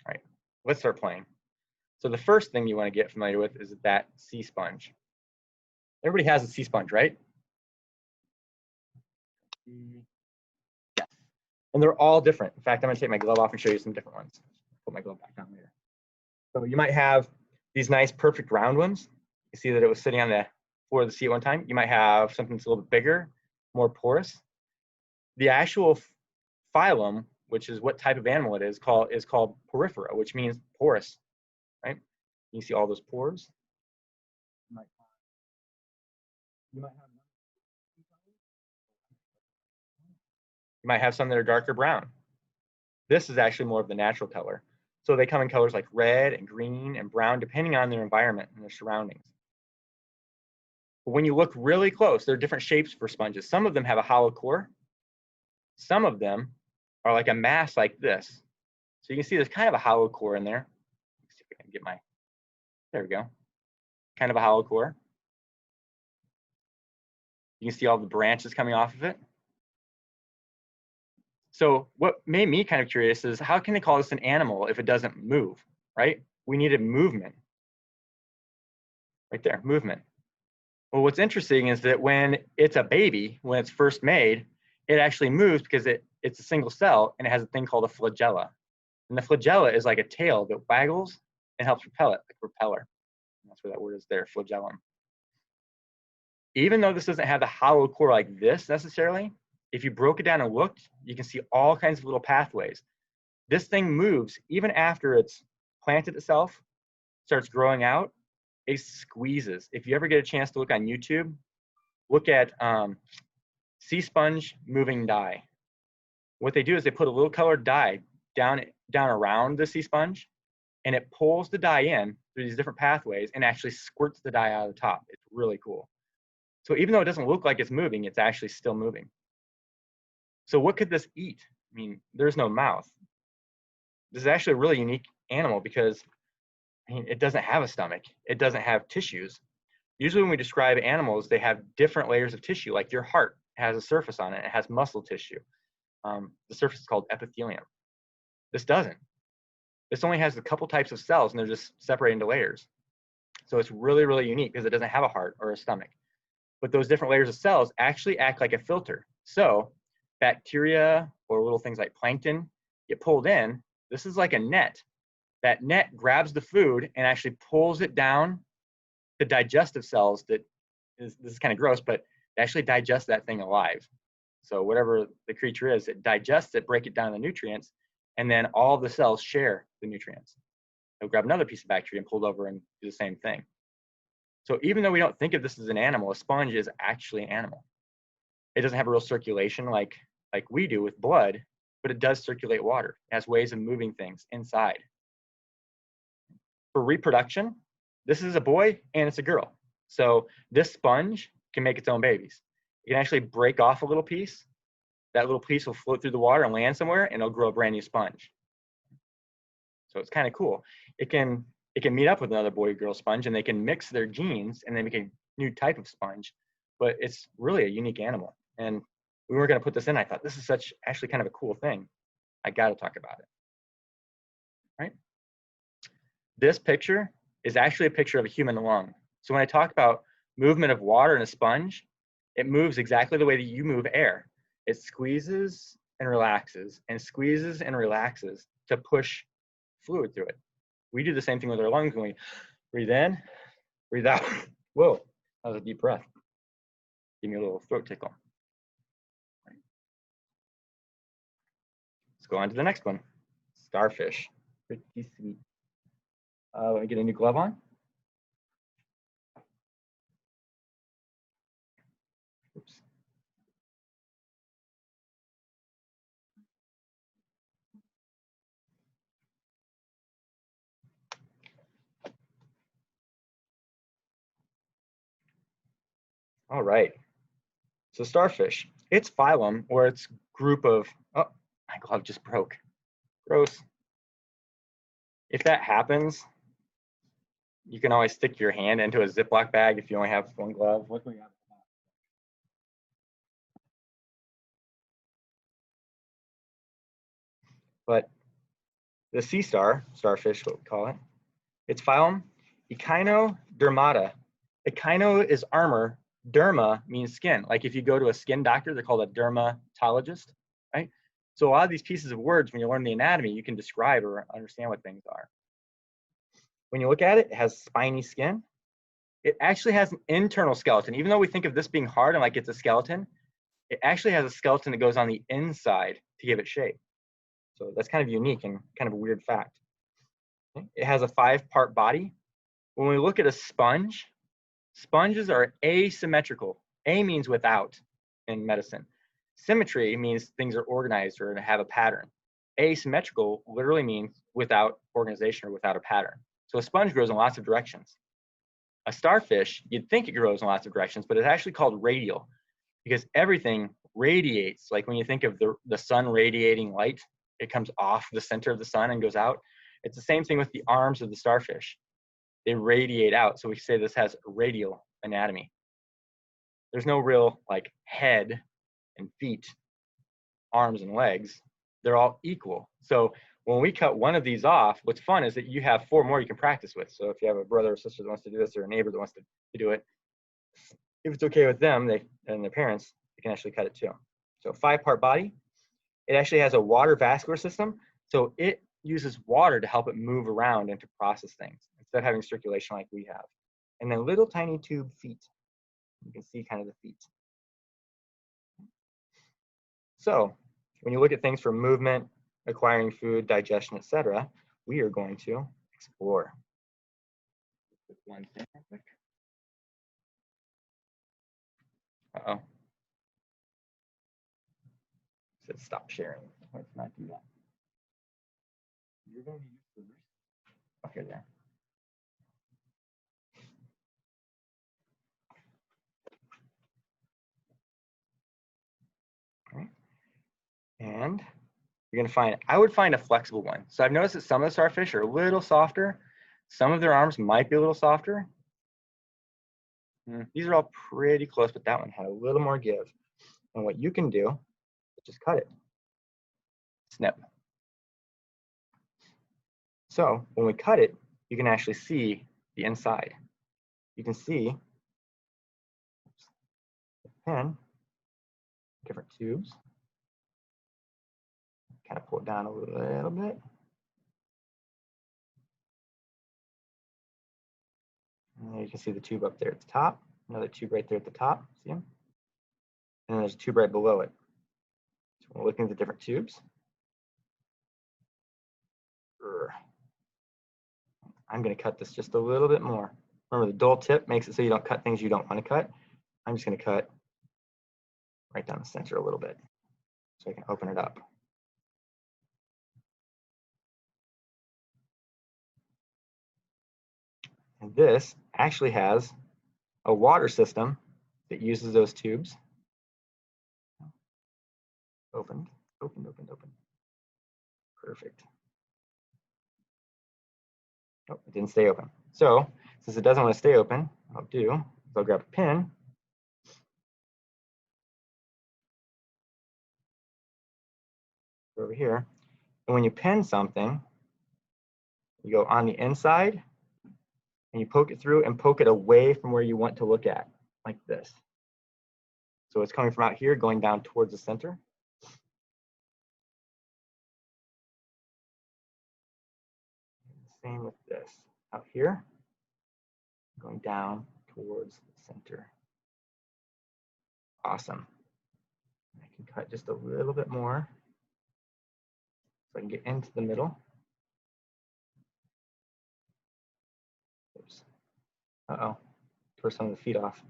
All right, let's start playing. So the first thing you want to get familiar with is that sea sponge. Everybody has a sea sponge, right? Yes. And they're all different. In fact, I'm going to take my glove off and show you some different ones. Put my glove back on later. So you might have these nice, perfect round ones. You see that it was sitting on the floor of the sea at one time. You might have something that's a little bit bigger, more porous. The actual phylum, which is what type of animal it is called Porifera, which means porous, right? You see all those pores. You might have some that are darker brown. This is actually more of the natural color. So they come in colors like red and green and brown, depending on their environment and their surroundings. But when you look really close, there are different shapes for sponges. Some of them have a hollow core. Some of them are like a mass like this. So you can see there's kind of a hollow core in there. Let's see if I can get my, there we go. Kind of a hollow core. You can see all the branches coming off of it. So what made me kind of curious is how can they call this an animal if it doesn't move, right? We needed movement. Right there, movement. Well, what's interesting is that when it's a baby, when it's first made, it actually moves because it's a single cell and it has a thing called a flagella. And the flagella is like a tail that waggles and helps propel it, like a propeller. And that's where that word is there, flagellum. Even though this doesn't have the hollow core like this necessarily, if you broke it down and looked, you can see all kinds of little pathways. This thing moves even after it's planted itself, starts growing out, it squeezes. If you ever get a chance to look on YouTube, look at sea sponge moving dye. What they do is they put a little colored dye down around the sea sponge, and it pulls the dye in through these different pathways and actually squirts the dye out of the top. It's really cool. So even though it doesn't look like it's moving, it's actually still moving. So what could this eat? I mean, there's no mouth. This is actually a really unique animal because it doesn't have a stomach. It doesn't have tissues. Usually when we describe animals, they have different layers of tissue, like your heart has a surface on it. It has muscle tissue. The surface is called epithelium. This doesn't. This only has a couple types of cells, and they're just separated into layers. So it's really, really unique because it doesn't have a heart or a stomach. But those different layers of cells actually act like a filter. So bacteria or little things like plankton get pulled in. This is like a net. That net grabs the food and actually pulls it down to digestive cells that this is kind of gross, but it actually digests that thing alive. So whatever the creature is, it digests it, break it down to the nutrients, and then all of the cells share the nutrients. They'll grab another piece of bacteria and pull it over and do the same thing. So even though we don't think of this as an animal, a sponge is actually an animal. It doesn't have a real circulation like we do with blood, but it does circulate water. It has ways of moving things inside. For reproduction, this is a boy and it's a girl. So this sponge can make its own babies. It can actually break off a little piece. That little piece will float through the water and land somewhere, and it'll grow a brand new sponge. So it's kind of cool. It can meet up with another boy or girl sponge, and they can mix their genes and they make a new type of sponge. But it's really a unique animal. And we weren't going to put this in. I thought this is actually kind of a cool thing. I got to talk about it. Right? This picture is actually a picture of a human lung. So when I talk about movement of water in a sponge, it moves exactly the way that you move air. It squeezes and relaxes and squeezes and relaxes to push fluid through it. We do the same thing with our lungs when we breathe in, breathe out. Whoa, that was a deep breath. Give me a little throat tickle. Let's go on to the next one. Starfish. Pretty sweet. Let me get a new glove on. Oops. All right. So starfish, its phylum, or its group of, oh, my glove just broke. Gross. If that happens, you can always stick your hand into a Ziploc bag if you only have one glove. Luckily, But the sea star, starfish, what we call it, its phylum, Echinodermata. Echino is armor. Derma means skin. Like if you go to a skin doctor, they're called a dermatologist, right? So a lot of these pieces of words, when you learn the anatomy, you can describe or understand what things are. When you look at it, it has spiny skin. It actually has an internal skeleton. Even though we think of this being hard and like it's a skeleton, it actually has a skeleton that goes on the inside to give it shape. So that's kind of unique and kind of a weird fact. It has a 5-part body. When we look at a sponge, sponges are asymmetrical. A means without in medicine. Symmetry means things are organized or have a pattern. Asymmetrical literally means without organization or without a pattern. So a sponge grows in lots of directions. A starfish, you'd think it grows in lots of directions, but it's actually called radial because everything radiates. Like when you think of the sun radiating light, it comes off the center of the sun and goes out. It's the same thing with the arms of the starfish. They radiate out. So we say this has radial anatomy. There's no real like head and feet, arms and legs. They're all equal. So when we cut one of these off, what's fun is that you have 4 more you can practice with. So if you have a brother or sister that wants to do this or a neighbor that wants to do it, if it's okay with them and their parents, they can actually cut it too. So 5-part body. It actually has a water vascular system. So it uses water to help it move around and to process things instead of having circulation like we have. And then little tiny tube feet. You can see kind of the feet. So when you look at things for movement, acquiring food, digestion, etc., we are going to explore. One thing real quick. Uh-oh. It said stop sharing. Let's not do that. You're going to use scissors. Okay, there. All right. And you're going to find, I would find a flexible one. So I've noticed that some of the starfish are a little softer. Some of their arms might be a little softer. These are all pretty close, but that one had a little more give. And what you can do is just cut it. Snip. So when we cut it, you can actually see the inside. You can see the pen, different tubes. Kind of pull it down a little bit. And you can see the tube up there at the top, another tube right there at the top, see them? And then there's a tube right below it. So we're looking at the different tubes. I'm going to cut this just a little bit more. Remember, the dull tip makes it so you don't cut things you don't want to cut. I'm just going to cut right down the center a little bit so I can open it up. And this actually has a water system that uses those tubes. Opened, opened, opened, opened. Perfect. Oh, it didn't stay open. So since it doesn't want to stay open, what I'll do is I'll grab a pin. Over here. And when you pin something, you go on the inside and you poke it through and poke it away from where you want to look at, like this. So it's coming from out here, going down towards the center. Same with this. Out here, going down towards the center. Awesome. I can cut just a little bit more so I can get into the middle. Oops. Uh-oh. Tore some of the feet off.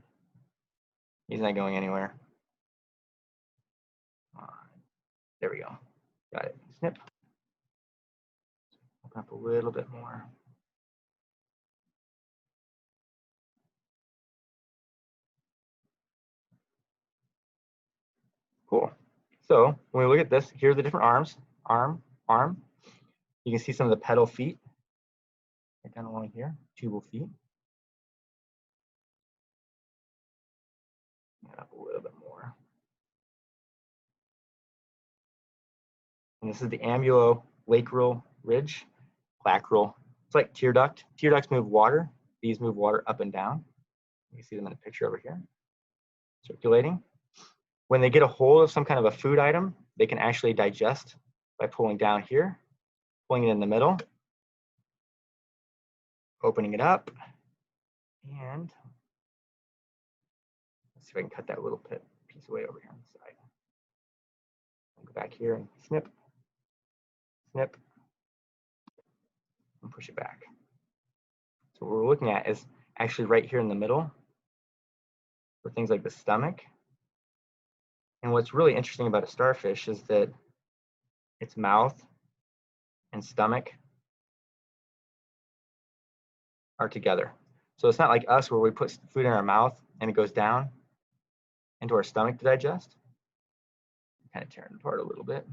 He's not going anywhere. There we go. Got it. Snip. Open up a little bit more. Cool. So when we look at this, here are the different arms. Arm. You can see some of the pedal feet. Right down along here, tubal feet. Add up a little bit more. And this is the ambulolacral ridge, placral. It's like tear duct. Tear ducts move water. These move water up and down. You can see them in a picture over here, circulating. When they get a hold of some kind of a food item, they can actually digest by pulling down here, pulling it in the middle, opening it up, and let's see if I can cut that little piece away over here on the side. I'll go back here and snip, snip, and push it back. So what we're looking at is actually right here in the middle for things like the stomach. And what's really interesting about a starfish is that its mouth and stomach are together. So it's not like us where we put food in our mouth and it goes down into our stomach to digest. Kind of tear it apart a little bit.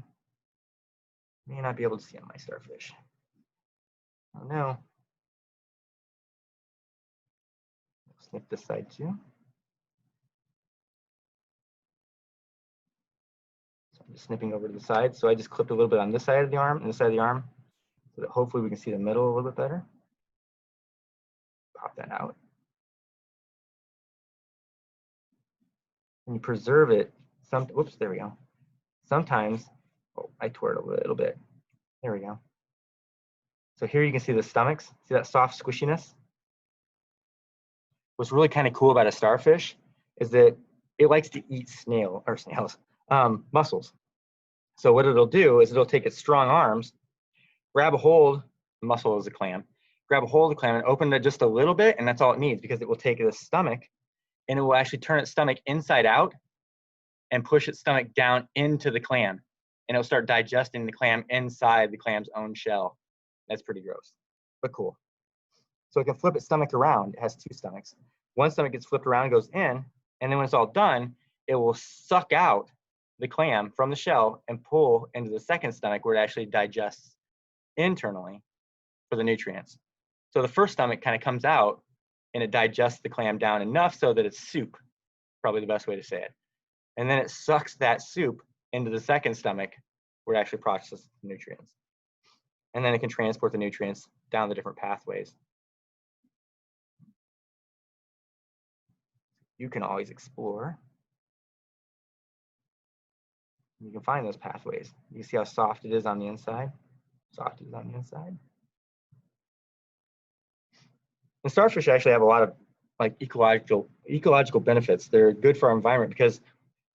May not be able to see on my starfish. Oh no. Snip this side too. So I'm just snipping over to the side. So I just clipped a little bit on this side of the arm and this side of the arm so that hopefully we can see the middle a little bit better. Pop that out. When you preserve it, oops, there we go. Sometimes, oh, I tore it a little bit. There we go. So here you can see the stomachs. See that soft squishiness? What's really kind of cool about a starfish is that it likes to eat mussels. So what it'll do is it'll take its strong arms, grab a hold, the mussel is a clam, grab a hold of the clam and open it just a little bit, and that's all it needs because it will take the stomach and it will actually turn its stomach inside out and push its stomach down into the clam. And it'll start digesting the clam inside the clam's own shell. That's pretty gross, but cool. So it can flip its stomach around. It has two stomachs. One stomach gets flipped around and goes in, and then when it's all done, it will suck out the clam from the shell and pull into the second stomach where it actually digests internally for the nutrients. So the first stomach kind of comes out and it digests the clam down enough so that it's soup, probably the best way to say it. And then it sucks that soup into the second stomach where it actually processes the nutrients. And then it can transport the nutrients down the different pathways. You can always explore. You can find those pathways. You can see how soft it is on the inside. Soft it is on the inside. And starfish actually have a lot of like ecological benefits. They're good for our environment because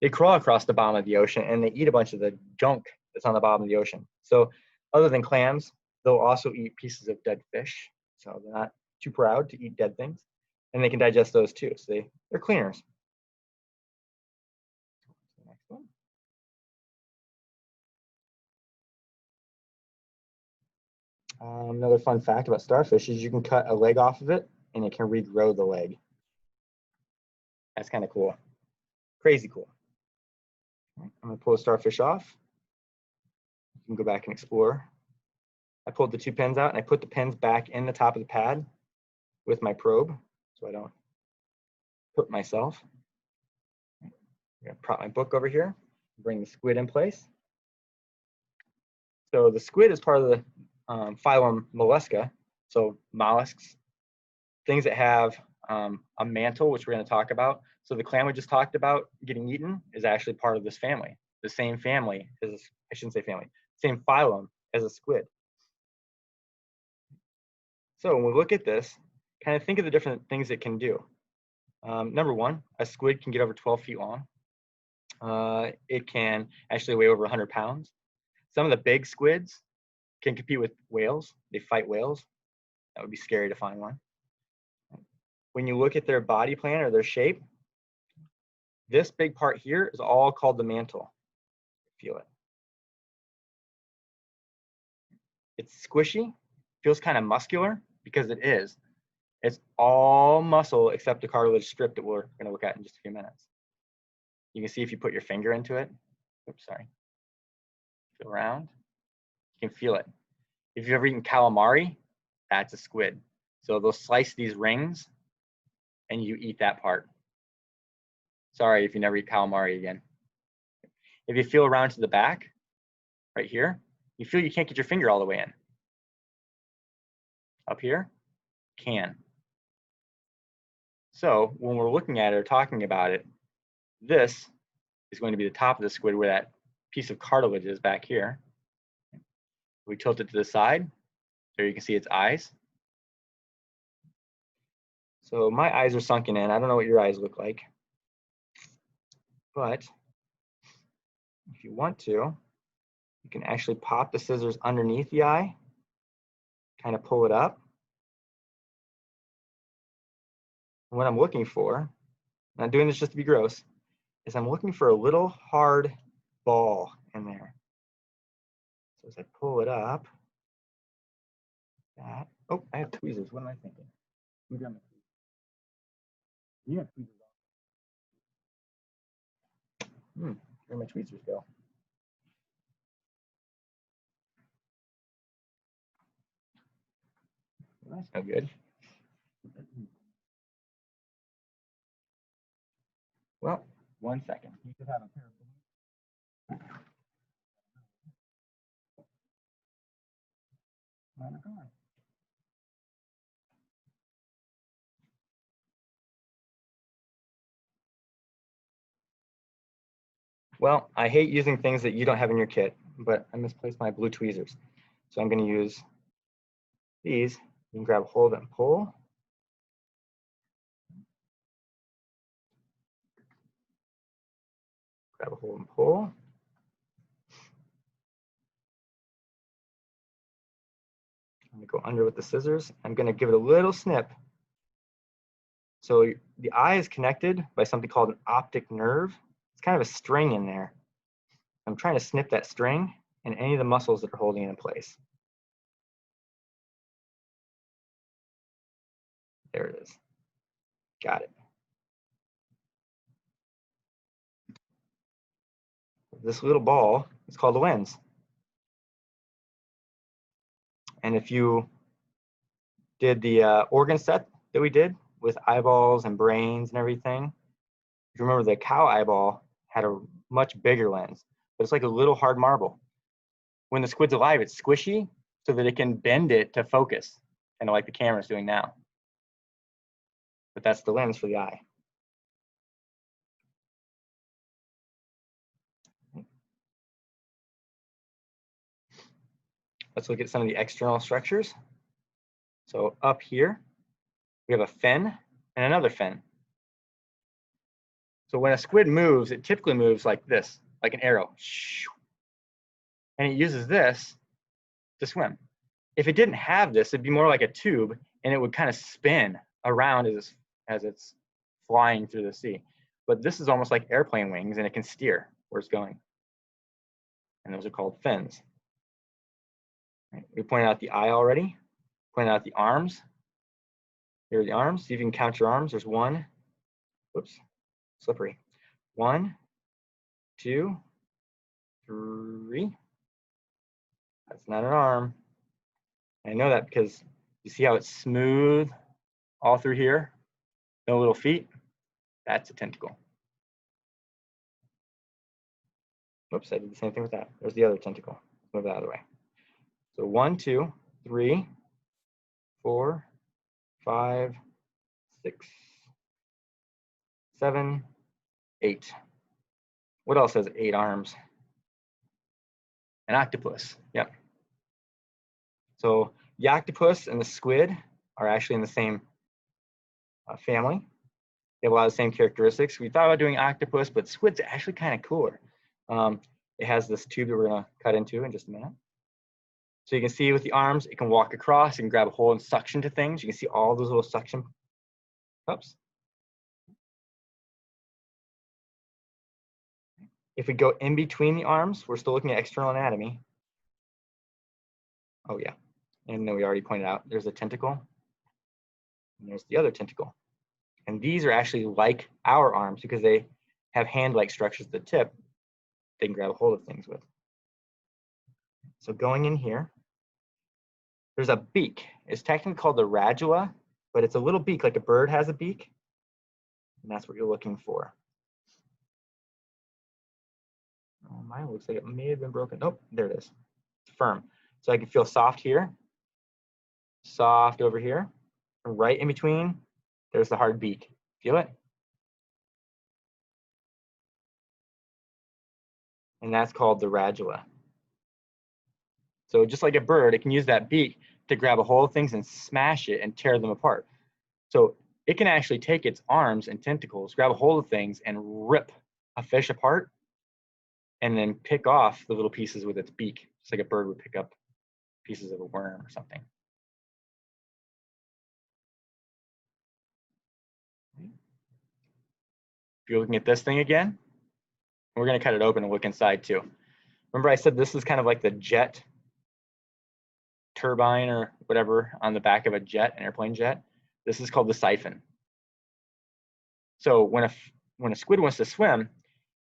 they crawl across the bottom of the ocean and they eat a bunch of the junk that's on the bottom of the ocean. So other than clams, they'll also eat pieces of dead fish. So they're not too proud to eat dead things. And they can digest those too. So they're cleaners. Next one. Another fun fact about starfish is you can cut a leg off of it and it can regrow the leg. That's kind of cool. Crazy cool. I'm going to pull the starfish off. You can go back and explore. I pulled the two pins out and I put the pins back in the top of the pad with my probe so I don't hurt myself. I'm going to prop my book over here, bring the squid in place. So the squid is part of the phylum Mollusca, so mollusks, things that have a mantle, which we're going to talk about. So the clam we just talked about getting eaten is actually part of this family. The same family as, I shouldn't say family, same phylum as a squid. So when we look at this, kind of think of the different things it can do. Number one, a squid can get over 12 feet long. It can actually weigh over 100 pounds. Some of the big squids can compete with whales. They fight whales. That would be scary to find one. When you look at their body plan or their shape, this big part here is all called the mantle. Feel it. It's squishy, feels kind of muscular because it is. It's all muscle except the cartilage strip that we're going to look at in just a few minutes. You can see if you put your finger into it. Oops, sorry. Feel around. You can feel it. If you've ever eaten calamari, that's a squid. So they'll slice these rings and you eat that part. Sorry if you never eat calamari again. If you feel around to the back, right here, You feel you can't get your finger all the way in. Up here, can. So when we're looking at it or talking about it, this is going to be the top of the squid where that piece of cartilage is back here. We tilt it to the side. There you can see its eyes. So my eyes are sunken in. I don't know what your eyes look like. But if you want to, you can actually pop the scissors underneath the eye, kind of pull it up. And what I'm looking for, I'm not doing this just to be gross, is I'm looking for a little hard ball in there. So as I pull it up, that, oh, I have tweezers. What am I thinking? Maybe I'm yeah, tweezers on. Where'd my tweezers go? Well, that's no good. Well, 1 second. You should have a pair of balloons. Well, I hate using things that you don't have in your kit, but I misplaced my blue tweezers. So I'm going to use these. You can grab hold and pull. Grab a hold and pull. I'm going to go under with the scissors. I'm going to give it a little snip. So the eye is connected by something called an optic nerve. It's kind of a string in there. I'm trying to snip that string and any of the muscles that are holding it in place. There it is. Got it. This little ball is called a lens. And if you did the organ set that we did with eyeballs and brains and everything, if you remember, the cow eyeball had a much bigger lens, but it's like a little hard marble. When the squid's alive, it's squishy so that it can bend it to focus, kind of like the camera's doing now. But that's the lens for the eye. Let's look at some of the external structures. So up here, we have a fin and another fin. So when a squid moves, it typically moves like this, like an arrow. And it uses this to swim. If it didn't have this, it'd be more like a tube, and it would kind of spin around as it's flying through the sea. But this is almost like airplane wings, and it can steer where it's going. And those are called fins. Right. We pointed out the eye already, pointed out the arms. Here are the arms. See if you can count your arms. There's 1, whoops, slippery. 1, 2, 3. That's not an arm. And I know that because you see how it's smooth all through here? No little feet. That's a tentacle. Whoops, I did the same thing with that. There's the other tentacle. Move that out of the way. So 1, 2, 3, 4, 5, 6, 7, 8. What else has 8 arms? An octopus. Yep. So the octopus and the squid are actually in the same family. They have a lot of the same characteristics. We thought about doing octopus, but squid's actually kind of cooler. It has this tube that we're going to cut into in just a minute. So you can see with the arms, it can walk across, it can grab a hold and suction to things. You can see all those little suction cups. If we go in between the arms, we're still looking at external anatomy. Oh yeah, and then we already pointed out, there's a tentacle, and there's the other tentacle. And these are actually like our arms because they have hand-like structures at the tip they can grab a hold of things with. So going in here, there's a beak. It's technically called the radula, but it's a little beak like a bird has a beak. And that's what you're looking for. Oh, mine looks like it may have been broken. Oh, there it is. firm. So I can feel soft here, soft over here, and right in between, there's the hard beak. Feel it? And that's called the radula. So just like a bird, it can use that beak to grab a hold of things and smash it and tear them apart. So it can actually take its arms and tentacles, grab a hold of things and rip a fish apart and then pick off the little pieces with its beak, just like a bird would pick up pieces of a worm or something. If you're looking at this thing again, we're going to cut it open and look inside too. Remember I said this is kind of like the jet turbine or whatever on the back of a jet, an airplane jet. This is called the siphon. So when a squid wants to swim,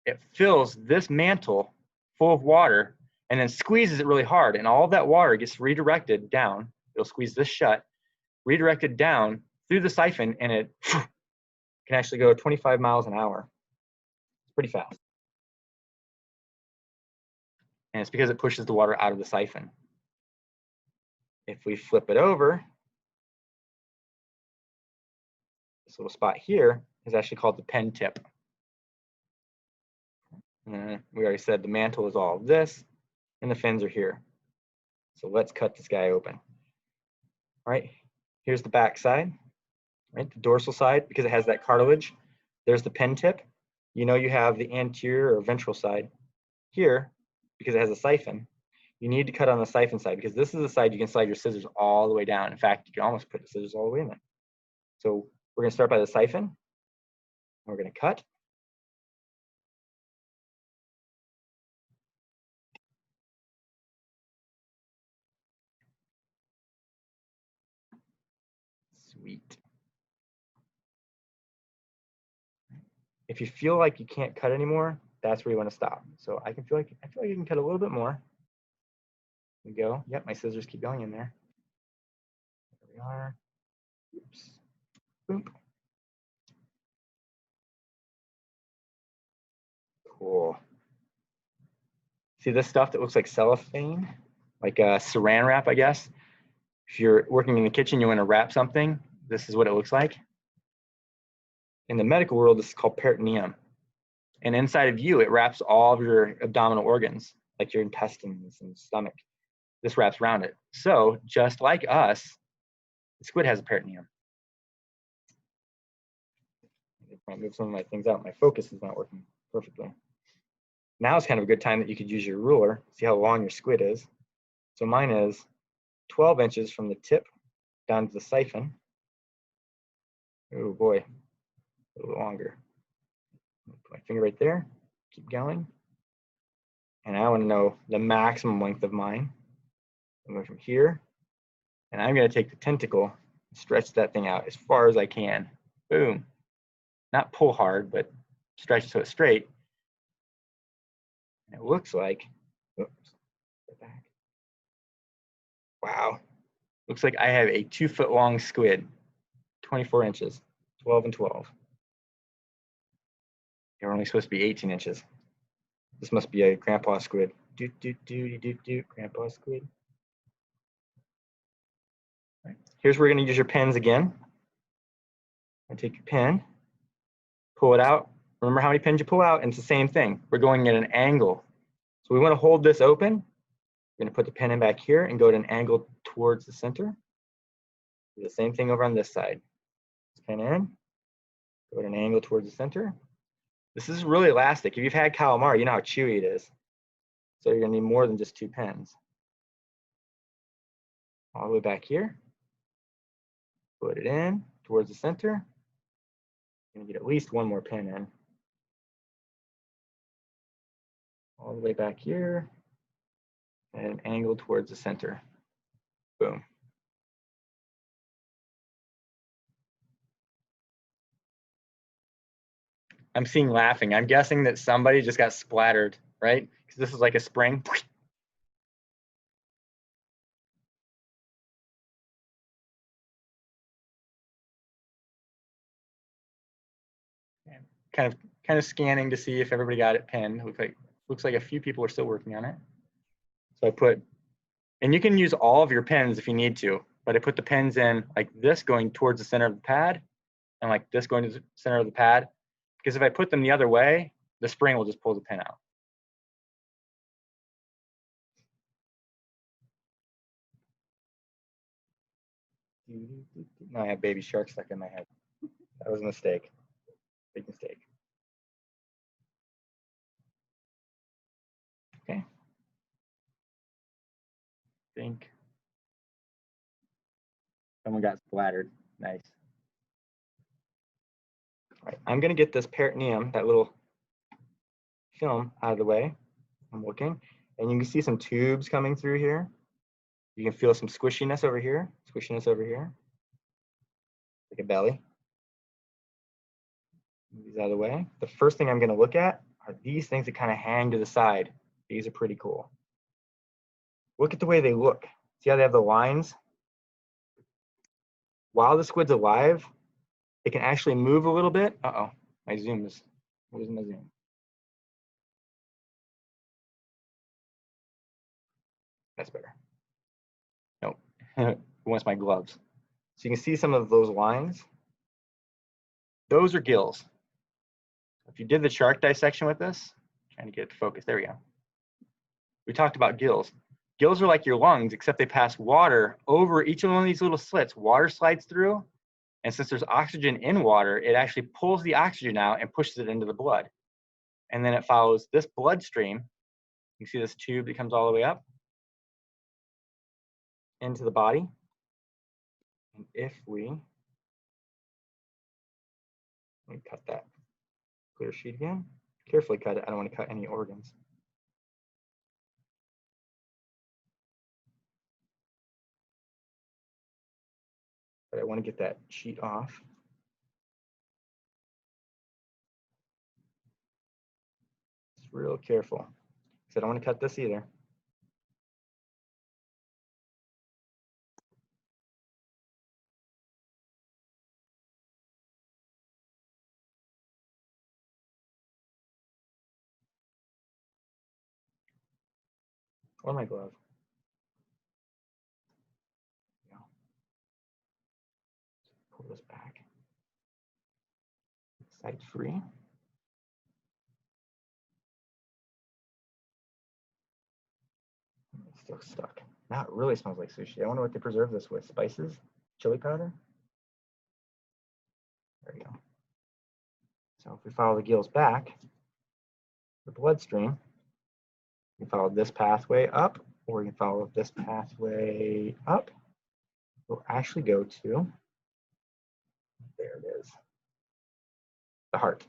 it fills this mantle full of water and then squeezes it really hard, and all of that water gets redirected down. It'll squeeze this shut, redirected down through the siphon, and it can actually go 25 miles an hour. It's pretty fast. And it's because it pushes the water out of the siphon. If we flip it over, this little spot here is actually called the pen tip. And we already said the mantle is all of this, and the fins are here. So let's cut this guy open. All right, here's the back side, right? The dorsal side, because it has that cartilage. There's the pen tip. You know you have the anterior or ventral side here, because it has a siphon. You need to cut on the siphon side, because this is the side you can slide your scissors all the way down. In fact, you can almost put the scissors all the way in there. So we're going to start by the siphon. We're going to cut. Sweet. If you feel like you can't cut anymore, that's where you want to stop. So I feel like you can cut a little bit more. There we go. Yep, my scissors keep going in there. There we are. Oops. Boom. Cool. See this stuff that looks like cellophane? Like a saran wrap, I guess. If you're working in the kitchen, you want to wrap something, this is what it looks like. In the medical world, this is called peritoneum. And inside of you, it wraps all of your abdominal organs, like your intestines and stomach. This wraps around it. So just like us, the squid has a peritoneum. I might move some of my things out. My focus is not working perfectly. Now is kind of a good time that you could use your ruler, see how long your squid is. So mine is 12 inches from the tip down to the siphon. Oh boy, a little longer. Put my finger right there, keep going. And I want to know the maximum length of mine. I'm going from here, and I'm going to take the tentacle and stretch that thing out as far as I can. Boom. Not pull hard, but stretch so it's straight. And it looks like, oops, back. Wow. Looks like I have a 2-foot long squid, 24 inches, 12 and 12. They're only supposed to be 18 inches. This must be a grandpa squid. Grandpa squid. Right. Here's where you're going to use your pens again. I take your pen, pull it out. Remember how many pens you pull out? And it's the same thing. We're going at an angle. So we want to hold this open. We're going to put the pen in back here and go at an angle towards the center. Do the same thing over on this side. Pen in, go at an angle towards the center. This is really elastic. If you've had calamari, you know how chewy it is. So you're going to need more than just 2 pens. All the way back here. Put it in towards the center. You're going to get at least 1 more pen in. All the way back here. And an angle towards the center. Boom. I'm seeing laughing. I'm guessing that somebody just got splattered, right? Because this is like a spring. Kind of scanning to see if everybody got it pinned. Looks like a few people are still working on it. So I put And you can use all of your pins if you need to, but I put the pins in like this going towards the center of the pad and like this going to the center of the pad, because if I put them the other way, the spring will just pull the pin out. Now I have baby shark stuck in my head. That was a mistake. Big mistake. Okay. Think. Someone got splattered. Nice. All right, I'm gonna get this peritoneum, that little film, out of the way. I'm looking, and you can see some tubes coming through here. You can feel some squishiness over here, like a belly. Move these out of the way. The first thing I'm gonna look at are these things that kind of hang to the side. These are pretty cool. Look at the way they look. See how they have the lines? While the squid's alive, it can actually move a little bit. Uh-oh, my zoom is, where's my zoom? That's better. Nope, it wants my gloves. So you can see some of those lines. Those are gills. If you did the shark dissection with this, trying to get it to focus, there we go. We talked about gills. Gills are like your lungs, except they pass water over each one of these little slits. Water slides through, and since there's oxygen in water, it actually pulls the oxygen out and pushes it into the blood. And then it follows this bloodstream. You see this tube that comes all the way up into the body. And if we, let me cut that clear sheet again. Carefully cut it. I don't want to cut any organs. But I want to get that sheet off. Just real careful, because I don't want to cut this either. Or my glove. Yeah. Pull this back. Side free. It's still stuck. Now it really smells like sushi. I wonder what they preserve this with. Spices? Chili powder? There you go. So if we follow the gills back, the bloodstream, you can follow this pathway up, or you can follow this pathway up. We'll actually go to, there it is, the heart.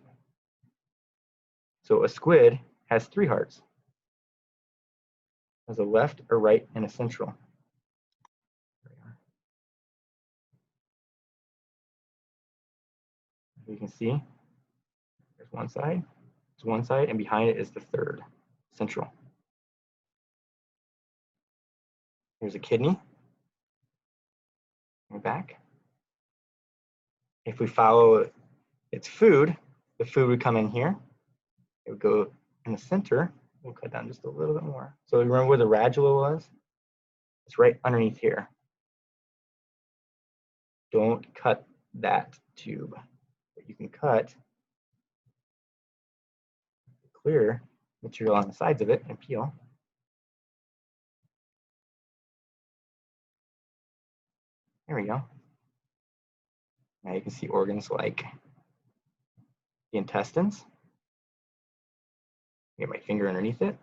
So a squid has 3 hearts. Has a left, a right, and a central. You can see there's one side, and behind it is the third, central. Here's a kidney. And back. If we follow its food, the food would come in here. It would go in the center. We'll cut down just a little bit more. So remember where the radula was? It's right underneath here. Don't cut that tube. But you can cut clear material on the sides of it and peel. There we go. Now you can see organs like the intestines. Get my finger underneath it.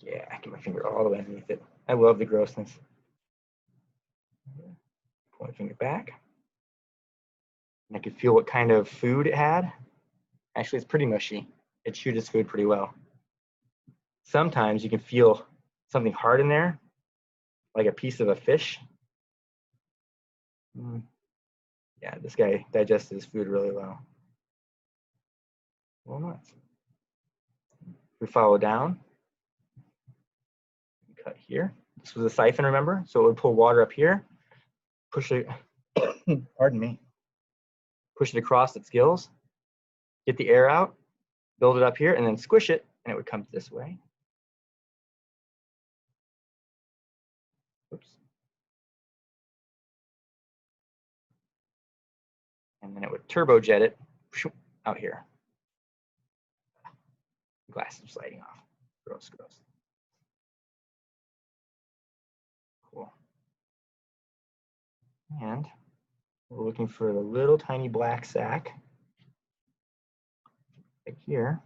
Yeah, I get my finger all the way underneath it. I love the grossness. Pull my finger back. And I could feel what kind of food it had. Actually, it's pretty mushy. It chewed its food pretty well. Sometimes you can feel something hard in there, like a piece of a fish. Yeah, this guy digested his food really well. Well, nuts. We follow down. Cut here. This was a siphon, remember? So it would pull water up here, push it, pardon me. push it across its gills, get the air out, build it up here, and then squish it, and it would come this way. Oops. And then it would turbojet it out here. The glass is sliding off. Gross, gross. Cool. And we're looking for the little tiny black sac right here.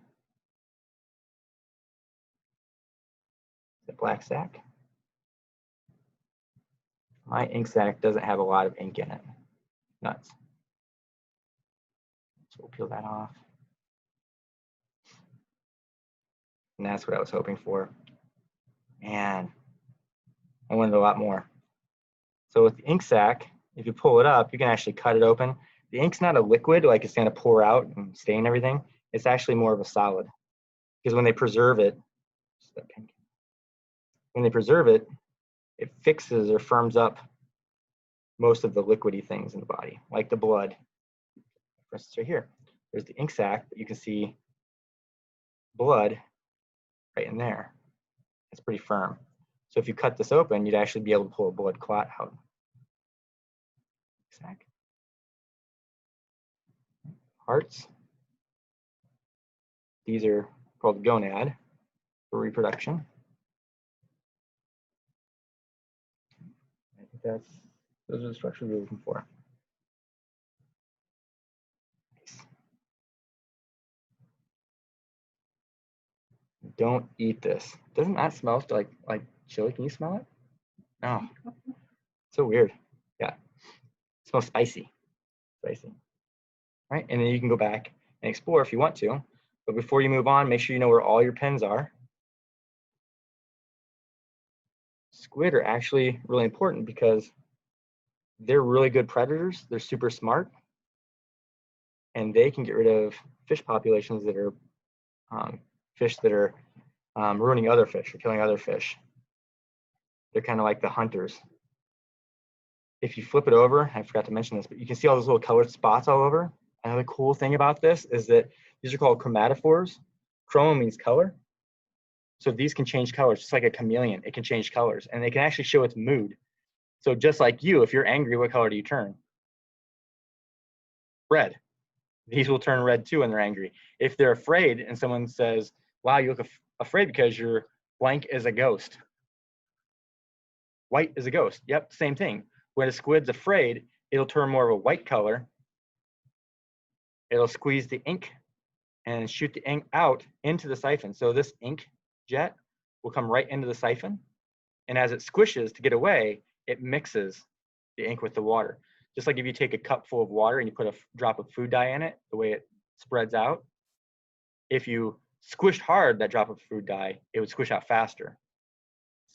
The black sac. My ink sac doesn't have a lot of ink in it. Nuts. So we'll peel that off. And that's what I was hoping for. Man, I wanted a lot more. So with the ink sac, if you pull it up, you can actually cut it open. The ink's not a liquid, like it's gonna pour out and stain everything. It's actually more of a solid. Because when they preserve it, it fixes or firms up most of the liquidy things in the body, like the blood. For instance, right here, there's the ink sac, but you can see blood right in there. It's pretty firm. So if you cut this open, you'd actually be able to pull a blood clot out. Sac. Hearts. These are called gonad for reproduction. I think those are the structures we're looking for. Nice. Don't eat this. Doesn't that smell like chili? Can you smell it? No. So weird. Yeah. It smells spicy. Spicy. Right? And then you can go back and explore if you want to. But before you move on, make sure you know where all your pins are. Squid are actually really important because they're really good predators. They're super smart. And they can get rid of fish populations that are ruining other fish or killing other fish. They're kind of like the hunters. If you flip it over, I forgot to mention this, but you can see all those little colored spots all over. Another cool thing about this is that these are called chromatophores. Chroma means color. So these can change colors, just like a chameleon. It can change colors, and they can actually show its mood. So just like you, if you're angry, what color do you turn? Red. These will turn red too when they're angry. If they're afraid and someone says, wow, you look afraid because you're blank as a ghost. White is a ghost. Yep, same thing. When a squid's afraid, it'll turn more of a white color. It'll squeeze the ink and shoot the ink out into the siphon. So this ink jet will come right into the siphon. And as it squishes to get away, it mixes the ink with the water. Just like if you take a cup full of water and you put a drop of food dye in it, the way it spreads out, if you squished hard that drop of food dye, it would squish out faster.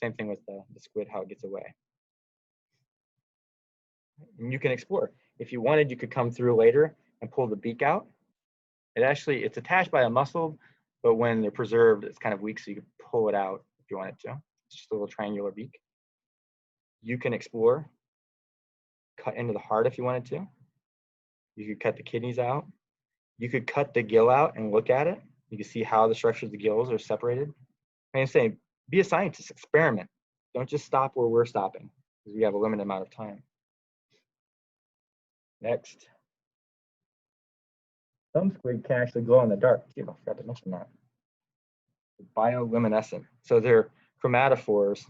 Same thing with the squid, how it gets away. And you can explore. If you wanted, you could come through later and pull the beak out. It's attached by a muscle, but when they're preserved, it's kind of weak, so you can pull it out if you wanted to. It's just a little triangular beak. You can explore, cut into the heart if you wanted to. You could cut the kidneys out. You could cut the gill out and look at it. You can see how the structures of the gills are separated. I'm saying, be a scientist, experiment. Don't just stop where we're stopping, because we have a limited amount of time. Next. Some squid can actually glow in the dark too. I forgot to mention that. Bioluminescent. So their chromatophores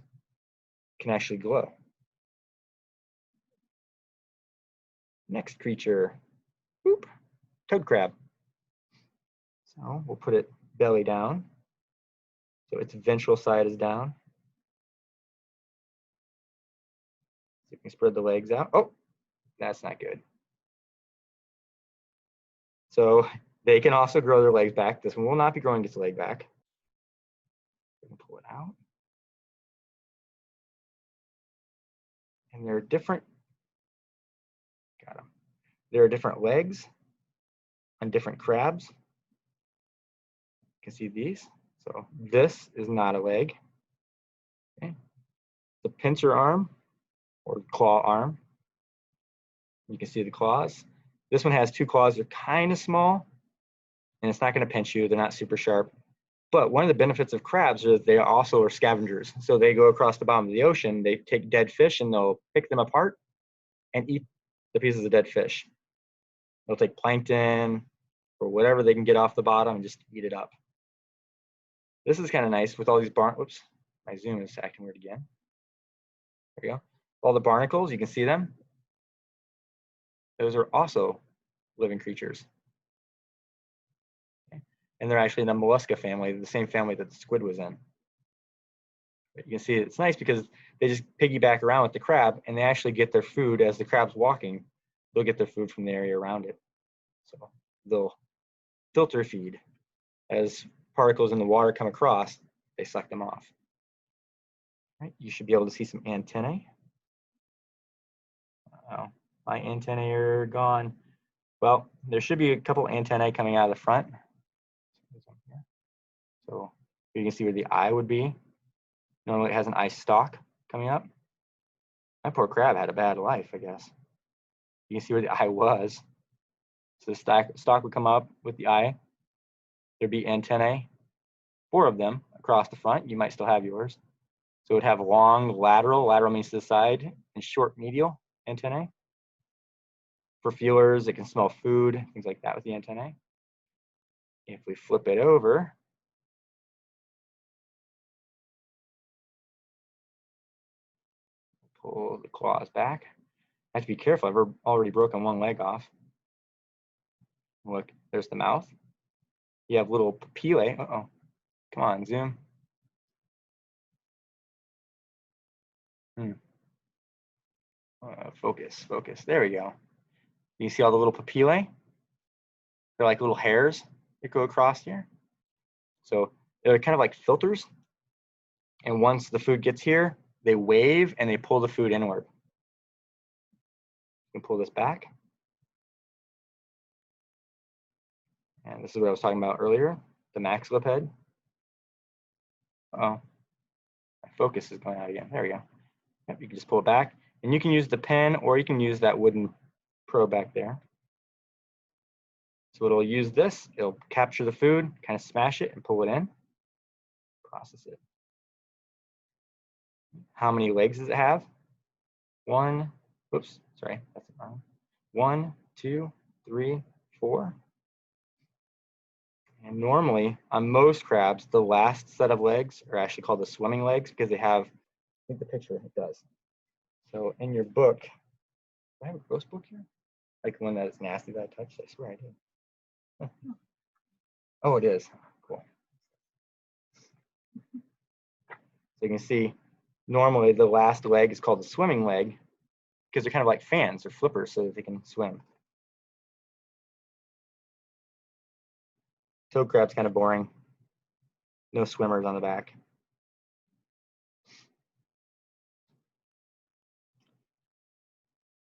can actually glow. Next creature, boop, toad crab. So we'll put it belly down. So its ventral side is down. So you can spread the legs out. Oh, that's not good. So they can also grow their legs back. This one will not be growing its leg back. We can pull it out. And there are different, got them. There are different legs on different crabs. You can see these. So this is not a leg. Okay. The pincer arm or claw arm. You can see the claws. This one has 2 claws. They're kind of small, and it's not going to pinch you. They're not super sharp. But one of the benefits of crabs is they also are scavengers. So they go across the bottom of the ocean, they take dead fish and they'll pick them apart and eat the pieces of dead fish. They'll take plankton or whatever they can get off the bottom and just eat it up. This is kind of nice with all these whoops, my zoom is acting weird again. There we go. All the barnacles, you can see them. Those are also living creatures. Okay. And they're actually in the mollusca family, the same family that the squid was in. But you can see it's nice because they just piggyback around with the crab and they actually get their food as the crab's walking. They'll get their food from the area around it. So they'll filter feed. As particles in the water come across, they suck them off. Right, you should be able to see some antennae. Oh, my antennae are gone. Well, there should be a couple antennae coming out of the front. So you can see where the eye would be. Normally it has an eye stalk coming up. My poor crab had a bad life, I guess. You can see where the eye was. So the stalk would come up with the eye. There'd be antennae, 4 of them across the front. You might still have yours. So it would have long lateral means to the side, and short medial antennae. For feelers, it can smell food, things like that with the antennae. If we flip it over, pull the claws back. I have to be careful, I've already broken one leg off. Look, there's the mouth. You have little papillae. Uh-oh, come on, zoom. Focus. There we go. You see all the little papillae? They're like little hairs that go across here. So they're kind of like filters. And once the food gets here, they wave and they pull the food inward. You can pull this back. And this is what I was talking about earlier, the maxilliped. Uh-oh, my focus is going out again. There we go. Yep, you can just pull it back. And you can use the pen or you can use that wooden probe back there. So it'll use this, it'll capture the food, kind of smash it and pull it in, process it. How many legs does it have? 1, whoops, sorry, that's it wrong. 1, 2, 3, 4. And normally, on most crabs, the last set of legs are actually called the swimming legs because they have, I think the picture, it does. So in your book, do I have a gross book here? Like one that is nasty that I touched? I swear I did. Oh, it is. Cool. So you can see, normally the last leg is called the swimming leg because they're kind of like fans or flippers so that they can swim. Toad crab's kind of boring. No swimmers on the back.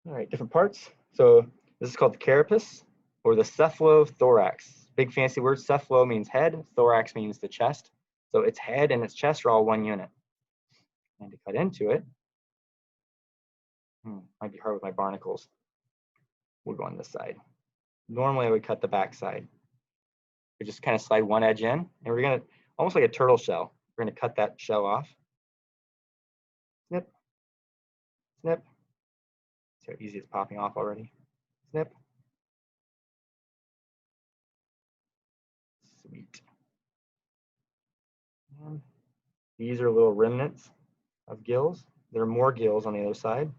All right, different parts. So this is called the carapace or the cephalothorax. Big fancy word. Cephalo means head, thorax means the chest. So its head and its chest are all one unit. And to cut into it, might be hard with my barnacles. We'll go on this side. Normally I would cut the back side. We just kind of slide one edge in, and we're gonna, almost like a turtle shell, we're gonna cut that shell off. Snip, snip. See how easy it's popping off already. Snip. Sweet. And these are little remnants of gills. There are more gills on the other side.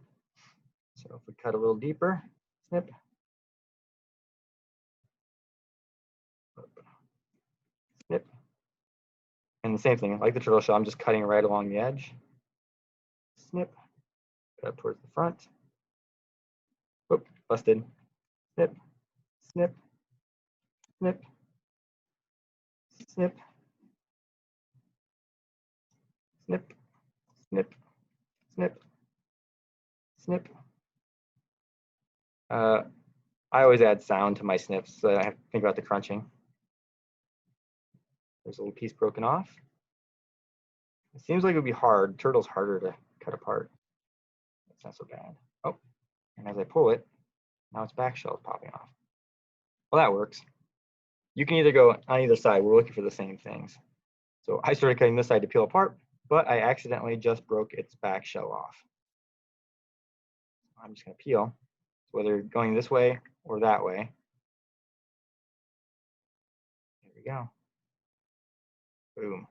So if we cut a little deeper, snip. Snip. And the same thing, like the turtle shell, I'm just cutting right along the edge. Snip. Cut up towards the front. Whoop, busted. Snip, snip, snip, snip, snip, snip, snip, snip. I always add sound to my snips so I have to think about the crunching. There's a little piece broken off. It seems like it would be hard. Turtle's harder to cut apart. It's not so bad. Oh, and as I pull it, now its back shell is popping off. Well, that works. You can either go on either side. We're looking for the same things. So I started cutting this side to peel apart, but I accidentally just broke its back shell off. I'm just going to peel, whether going this way or that way. There we go. Boom.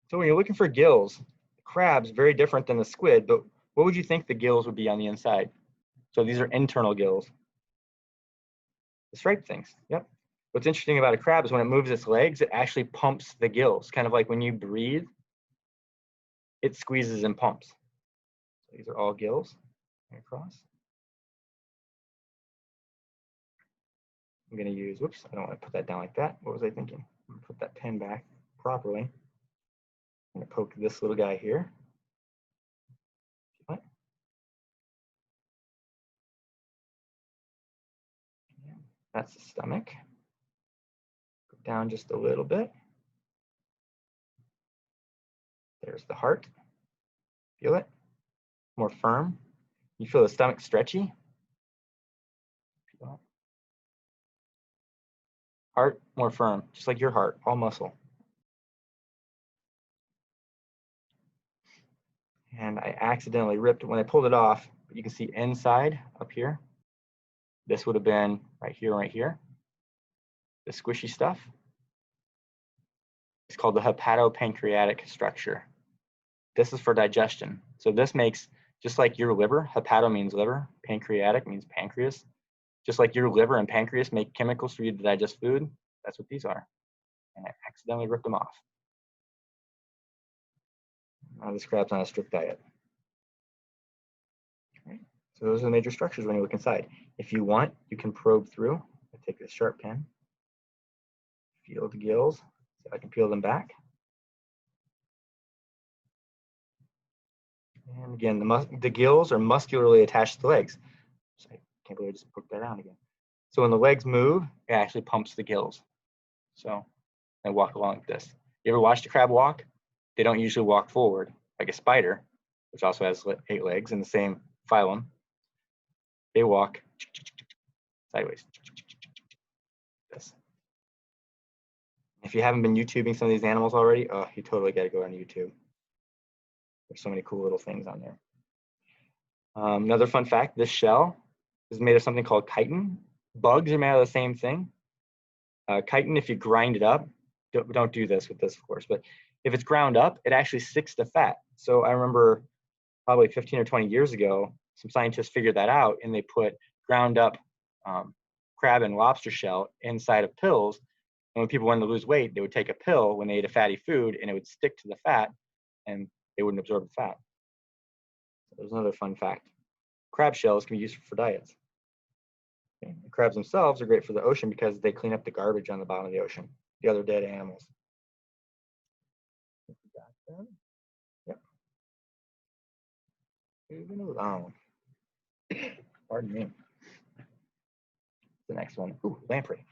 So when you're looking for gills, crab's very different than the squid, but what would you think the gills would be on the inside? So these are internal gills. The striped things, yep. What's interesting about a crab is when it moves its legs, it actually pumps the gills, kind of like when you breathe, it squeezes and pumps. So these are all gills across. I'm going to use, whoops, I don't want to put that down like that. What was I thinking? I'm going to put that pin back properly. I'm going to poke this little guy here. What? That's the stomach. Go down just a little bit. There's the heart. Feel it? More firm. You feel the stomach stretchy? Heart, more firm, just like your heart, all muscle. And I accidentally ripped it when I pulled it off, but you can see inside up here. This would have been right here. The squishy stuff. It's called the hepatopancreatic structure. This is for digestion. So this makes, just like your liver, hepato means liver, pancreatic means pancreas. Just like your liver and pancreas make chemicals for you to digest food, that's what these are. And I accidentally ripped them off. Now this crab's on a strict diet. Okay. So those are the major structures when you look inside. If you want, you can probe through. I take this sharp pen, feel the gills, see if I can peel them back. And again, the gills are muscularly attached to the legs. So I can't believe I just poked that out again. So when the legs move, it actually pumps the gills. So I walk along like this. You ever watched a crab walk? They don't usually walk forward like a spider, which also has 8 legs in the same phylum. They walk sideways. This. If you haven't been YouTubing some of these animals already, oh, you totally got to go on YouTube. There's so many cool little things on there. Another fun fact, this shell is made of something called chitin. Bugs are made out of the same thing. Chitin, if you grind it up, don't do this with this, of course, but if it's ground up, it actually sticks to fat. So I remember probably 15 or 20 years ago, some scientists figured that out, and they put ground up crab and lobster shell inside of pills. And when people wanted to lose weight, they would take a pill when they ate a fatty food, and it would stick to the fat, and they wouldn't absorb the fat. So there's another fun fact. Crab shells can be used for diets. Okay. The crabs themselves are great for the ocean because they clean up the garbage on the bottom of the ocean, the other dead animals. Yep. Moving along. Pardon me. The next one. Ooh, lamprey.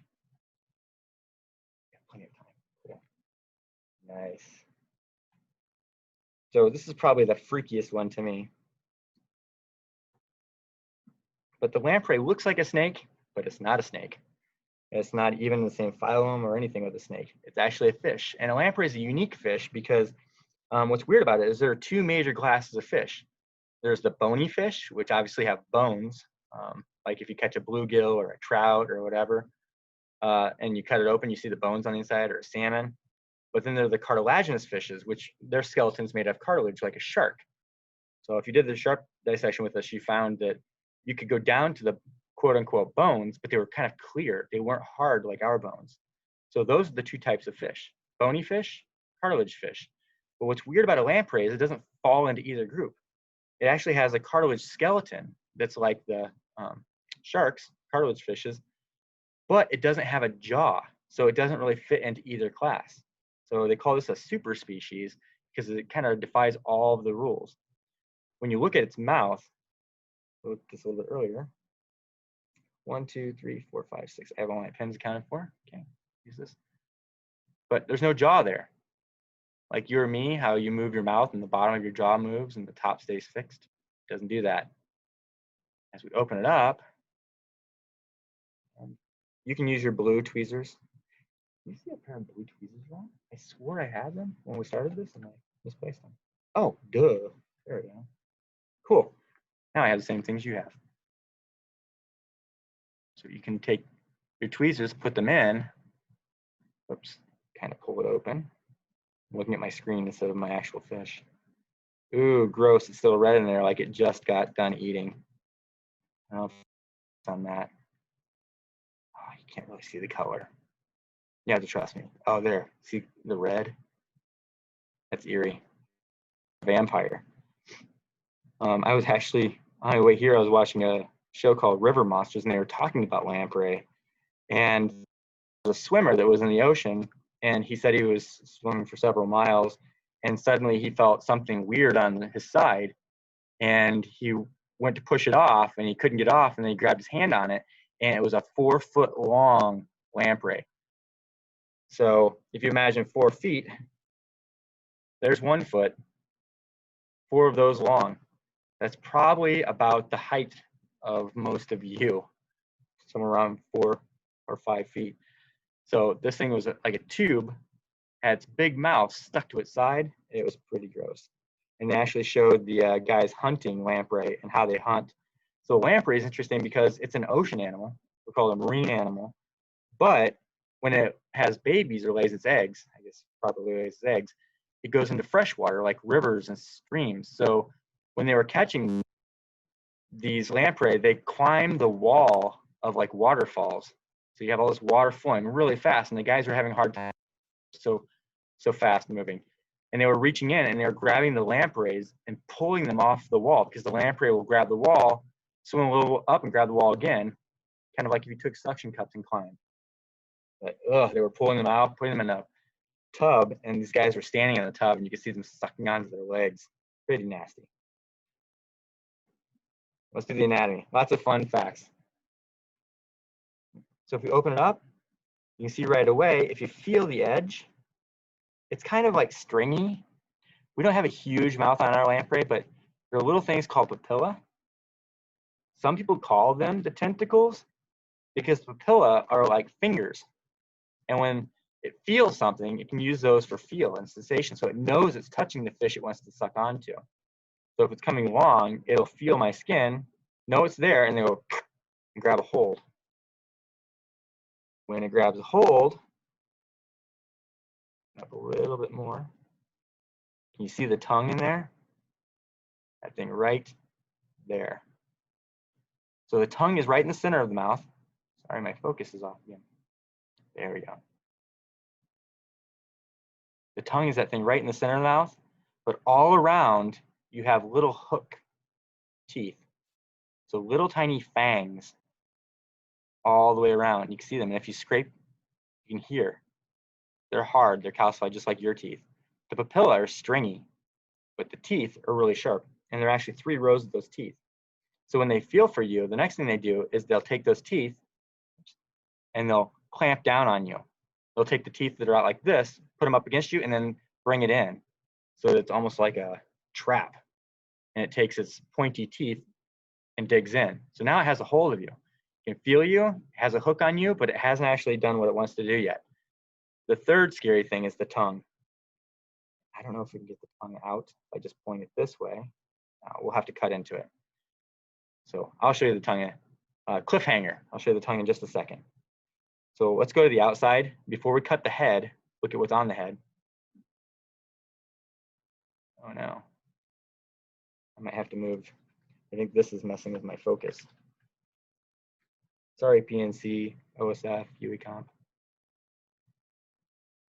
Got plenty of time. Cool. Nice. So this is probably the freakiest one to me. But the lamprey looks like a snake, but it's not a snake. It's not even the same phylum or anything with a snake. It's actually a fish. And a lamprey is a unique fish because what's weird about it is there are 2 major classes of fish. There's the bony fish, which obviously have bones. Like if you catch a bluegill or a trout or whatever, and you cut it open, you see the bones on the inside, or a salmon. But then there are the cartilaginous fishes, which their skeleton's made of cartilage, like a shark. So if you did the shark dissection with us, you found that you could go down to the quote unquote bones, but they were kind of clear. They weren't hard like our bones. So those are the 2 types of fish: bony fish, cartilage fish. But what's weird about a lamprey is it doesn't fall into either group. It actually has a cartilage skeleton that's like the sharks, cartilage fishes, but it doesn't have a jaw. So it doesn't really fit into either class. So they call this a super species because it kind of defies all of the rules. When you look at its mouth, I looked at this a little bit earlier. 1, 2, 3, 4, 5, 6. I have all my pens accounted for. Okay, use this. But there's no jaw there. Like you or me, how you move your mouth and the bottom of your jaw moves and the top stays fixed. It doesn't do that. As we open it up, You can use your blue tweezers. You see a pair of blue tweezers around? I swore I had them when we started this and I misplaced them. Oh, duh. There we go. Cool. Now I have the same things you have. So you can take your tweezers, put them in. Oops, kind of pull it open. I'm looking at my screen instead of my actual fish. Ooh, gross. It's still red in there like it just got done eating. I don't know if it's on that. Oh, you can't really see the color. You have to trust me. Oh, there. See the red? That's eerie. Vampire. I was actually on my way here. I was watching a show called River Monsters, and they were talking about lamprey. And a swimmer that was in the ocean, and he said he was swimming for several miles, and suddenly he felt something weird on his side, and he went to push it off, and he couldn't get off, and then he grabbed his hand on it, and it was a 4-foot long lamprey. So if you imagine 4 feet, there's 1 foot, 4 of those long. That's probably about the height of most of you, somewhere around 4 or 5 feet. So this thing was like a tube, had its big mouth stuck to its side. It was pretty gross. And they actually showed the guys hunting lamprey and how they hunt. So lamprey is interesting because it's an ocean animal. We call it a marine animal. But when it has babies or lays its eggs, I guess probably lays its eggs, it goes into freshwater like rivers and streams. So when they were catching these lamprey, they climb the wall of like waterfalls. So you have all this water flowing really fast, and the guys were having a hard time. So fast moving. And they were reaching in and they were grabbing the lampreys and pulling them off the wall, because the lamprey will grab the wall, swim a little up and grab the wall again, kind of like if you took suction cups and climbed. But they were pulling them out, putting them in a tub, and these guys were standing in the tub, and you could see them sucking onto their legs. Pretty nasty. Let's do the anatomy. Lots of fun facts. So if we open it up, you can see right away, if you feel the edge, it's kind of like stringy. We don't have a huge mouth on our lamprey, but there are little things called papilla. Some people call them the tentacles because papilla are like fingers. And when it feels something, it can use those for feel and sensation. So it knows it's touching the fish it wants to suck onto. So if it's coming along, it'll feel my skin, know it's there, and they'll and grab a hold. When it grabs a hold, up a little bit more. Can you see the tongue in there? That thing right there. So the tongue is right in the center of the mouth. Sorry, my focus is off again. There we go. The tongue is that thing right in the center of the mouth, but all around you have little hook teeth. So little tiny fangs all the way around. You can see them, and if you scrape, you can hear. They're hard, they're calcified just like your teeth. The papilla are stringy, but the teeth are really sharp, and there are actually 3 rows of those teeth. So when they feel for you, the next thing they do is they'll take those teeth and they'll clamp down on you. They'll take the teeth that are out like this, put them up against you, and then bring it in. So it's almost like a trap. And it takes its pointy teeth and digs in. So now it has a hold of you. It can feel you, it has a hook on you, but it hasn't actually done what it wants to do yet. The third scary thing is the tongue. I don't know if we can get the tongue out by just pulling it this way. We'll have to cut into it. So I'll show you the tongue. Cliffhanger. I'll show you the tongue in just a second. So let's go to the outside. Before we cut the head, look at what's on the head. Oh no. I might have to move. I think this is messing with my focus. Sorry, PNC, OSF, UEComp.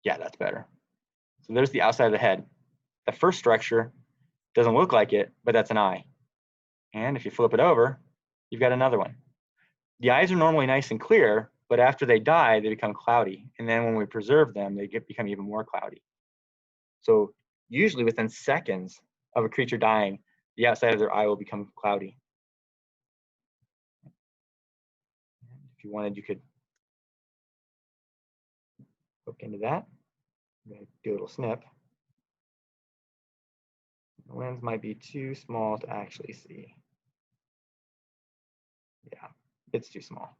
Yeah, that's better. So there's the outside of the head. The first structure doesn't look like it, but that's an eye. And if you flip it over, you've got another one. The eyes are normally nice and clear, but after they die, they become cloudy. And then when we preserve them, they become even more cloudy. So usually within seconds of a creature dying, the outside of their eye will become cloudy. If you wanted, you could hook into that. I'm going to do a little snip. The lens might be too small to actually see. Yeah, it's too small.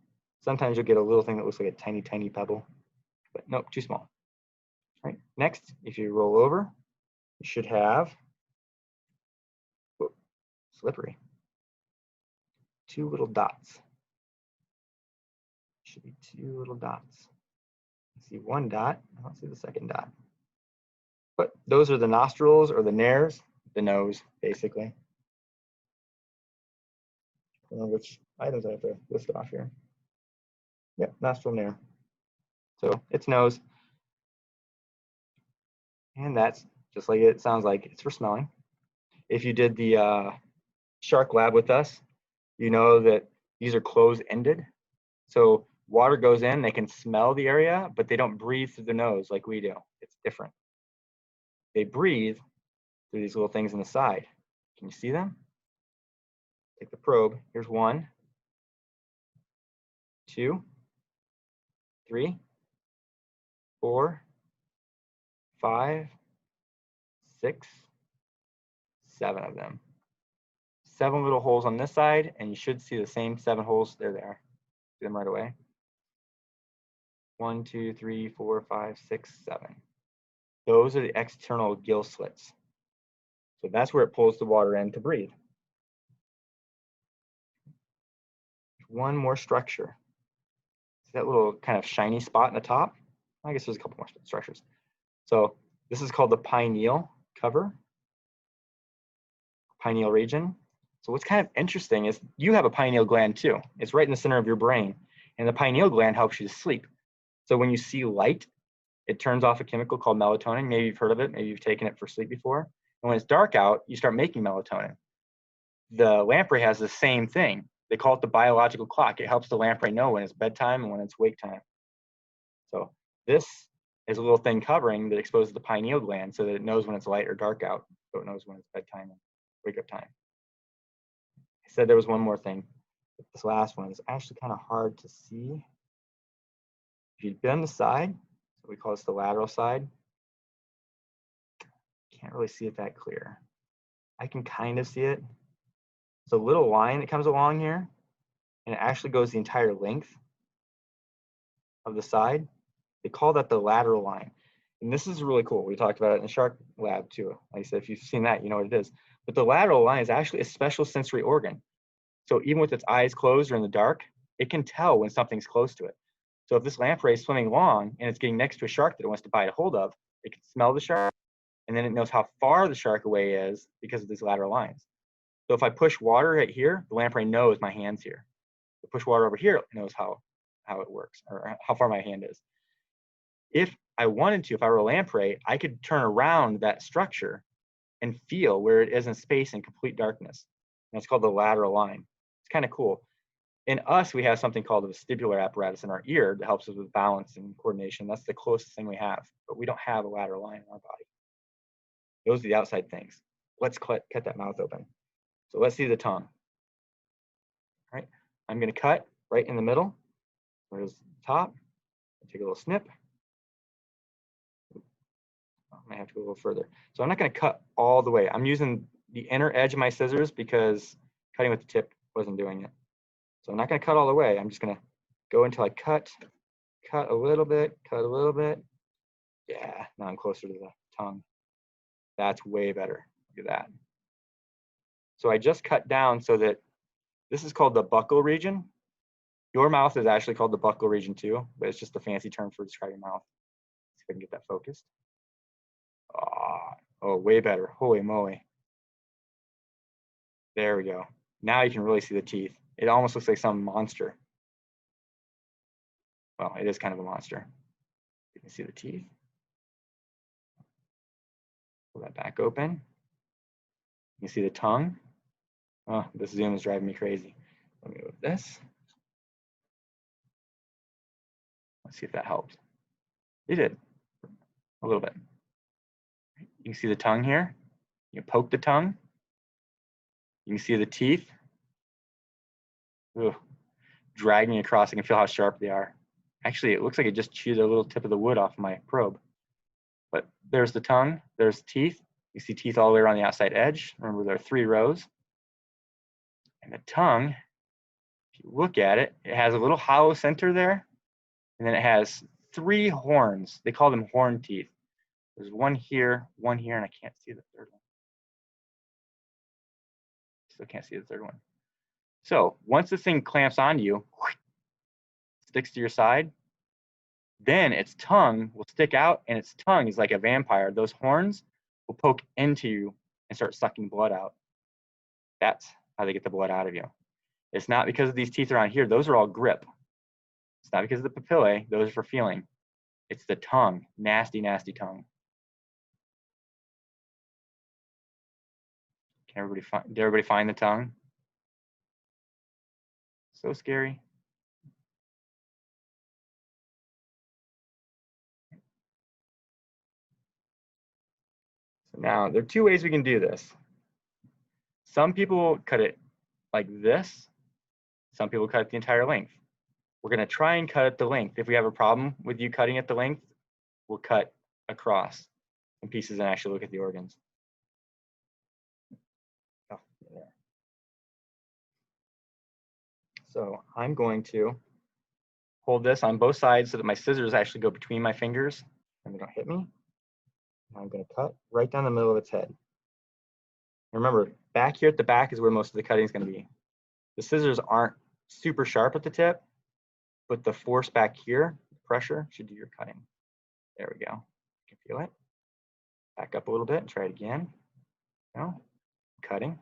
Sometimes you'll get a little thing that looks like a tiny, tiny pebble, but nope, too small. All right, next, if you roll over, you should have, whoop, slippery, 2 little dots. Should be 2 little dots. I see 1 dot, I don't see the second dot. But those are the nostrils or the nares, the nose, basically. I don't know which items I have to list off here. Yep, nostril nare. So it's nose. And that's just like it sounds like, it's for smelling. If you did the shark lab with us, you know that these are closed-ended. So water goes in, they can smell the area, but they don't breathe through the nose like we do. It's different. They breathe through these little things on the side. Can you see them? Take the probe. Here's 1, 2, 3, 4, 5, 6, 7 of them. 7 little holes on this side, and you should see the same 7 holes. There they are. See them right away. 1, 2, 3, 4, 5, 6, 7. Those are the external gill slits. So that's where it pulls the water in to breathe. One more structure. See that little kind of shiny spot in the top? I guess there's a couple more structures. So this is called the pineal cover, pineal region. So what's kind of interesting is you have a pineal gland too. It's right in the center of your brain. And the pineal gland helps you to sleep. So when you see light, it turns off a chemical called melatonin. Maybe you've heard of it. Maybe you've taken it for sleep before. And when it's dark out, you start making melatonin. The lamprey has the same thing. They call it the biological clock. It helps the lamprey know when it's bedtime and when it's wake time. So this is a little thing covering that exposes the pineal gland so that it knows when it's light or dark out. So it knows when it's bedtime and wake up time. I said there was one more thing. This last one is actually kind of hard to see. If you bend the side, so we call this the lateral side, can't really see it that clear. I can kind of see it. It's a little line that comes along here, and it actually goes the entire length of the side. They call that the lateral line. And this is really cool. We talked about it in the shark lab too. Like I said, if you've seen that, you know what it is. But the lateral line is actually a special sensory organ. So even with its eyes closed or in the dark, it can tell when something's close to it. So if this lamprey is swimming along and it's getting next to a shark that it wants to bite a hold of, it can smell the shark, and then it knows how far the shark away is because of these lateral lines. So if I push water right here, the lamprey knows my hand's here. If I push water over here, it knows how it works or how far my hand is. If I wanted to, if I were a lamprey, I could turn around that structure and feel where it is in space in complete darkness. And it's called the lateral line. It's kind of cool. In us, we have something called the vestibular apparatus in our ear that helps us with balance and coordination. That's the closest thing we have, but we don't have a lateral line in our body. Those are the outside things. Let's cut that mouth open. So let's see the tongue. All right, I'm going to cut right in the middle. There's the top. Take a little snip. I might have to go a little further. So I'm not going to cut all the way. I'm using the inner edge of my scissors because cutting with the tip wasn't doing it. So I'm not going to cut all the way. I'm just going to go until I cut a little bit, cut a little bit. Yeah, now I'm closer to the tongue. That's way better. Look at that. So I just cut down so that this is called the buccal region. Your mouth is actually called the buccal region too, but it's just a fancy term for describing mouth. Let's see if I can get that focused. Oh, way better. Holy moly. There we go. Now you can really see the teeth. It almost looks like some monster. Well, it is kind of a monster. You can see the teeth. Pull that back open. You can see the tongue. Oh, this zoom is driving me crazy. Let me move this. Let's see if that helped. It did. A little bit. You can see the tongue here. You poke the tongue. You can see the teeth. Ooh, dragging across. I can feel how sharp they are. Actually, it looks like it just chewed a little tip of the wood off my probe. But there's the tongue. There's teeth. You see teeth all the way around the outside edge. Remember, there are 3 rows. And the tongue, If you look at it, it has a little hollow center there, and then it has 3 horns. They call them horn teeth. There's one here, and I can't see the third one. Still can't see the third one. So once the thing clamps onto you, sticks to your side, then its tongue will stick out, and its tongue is like a vampire. Those horns will poke into you and start sucking blood out. That's how they get the blood out of you. It's not because of these teeth are on here. Those are all grip. It's not because of the papillae. Those are for feeling. It's the tongue. Nasty, nasty tongue. Did everybody find the tongue? So scary. So now there are 2 ways we can do this. Some people cut it like this. Some people cut it the entire length. We're going to try and cut it the length. If we have a problem with you cutting it the length, we'll cut across in pieces and actually look at the organs. Oh, there. So I'm going to hold this on both sides so that my scissors actually go between my fingers and they don't hit me. I'm going to cut right down the middle of its head. Remember, back here at the back is where most of the cutting is going to be. The scissors aren't super sharp at the tip, but the force back here, the pressure, should do your cutting. There we go. You can feel it. Back up a little bit and try it again. No, cutting.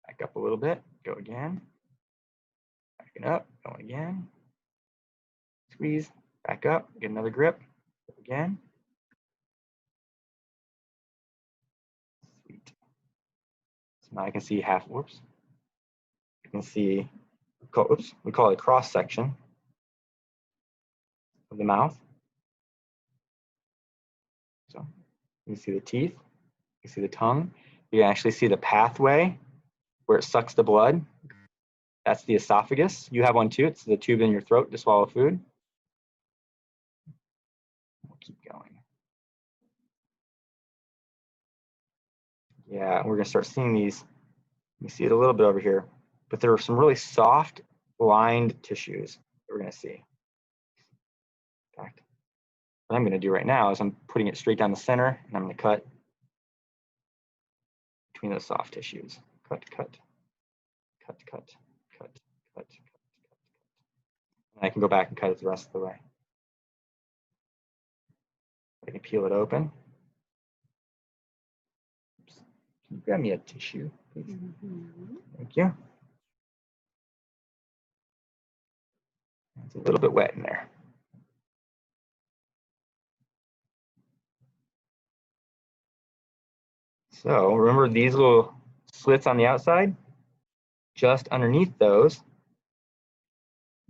Back up a little bit. Go again. Backing up. Going again. Squeeze. Back up. Get another grip. Go again. Sweet. So now I can see half. Whoops. I can see. We call it a cross section of the mouth. So you can see the teeth. You can see the tongue. You can actually see the pathway where it sucks the blood. That's the esophagus. You have one too. It's the tube in your throat to swallow food. We'll keep going. Yeah, we're going to start seeing these. You see it a little bit over here, but there are some really soft, lined tissues that we're going to see. In fact, what I'm going to do right now is I'm putting it straight down the center, and I'm going to cut between those soft tissues. Cut, cut, cut, cut, cut, cut, cut, cut. And I can go back and cut it the rest of the way. I can peel it open. Oops. Can you grab me a tissue, please? Mm-hmm. Thank you. It's a little bit wet in there. So remember these little slits on the outside? Just underneath those,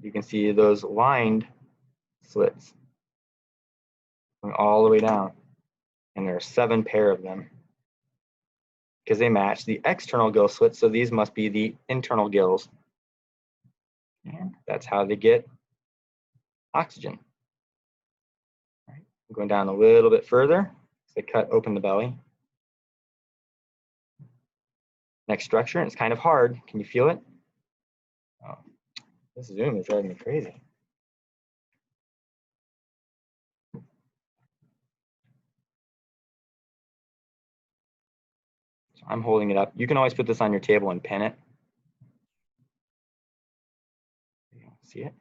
you can see those lined slits going all the way down. And there are 7 pair of them because they match the external gill slits. So these must be the internal gills. And that's how they get oxygen. All right. I'm going down a little bit further. So they cut open the belly. Next structure, and it's kind of hard. Can you feel it? Oh, this Zoom is driving me crazy. So I'm holding it up. You can always put this on your table and pin it. See it?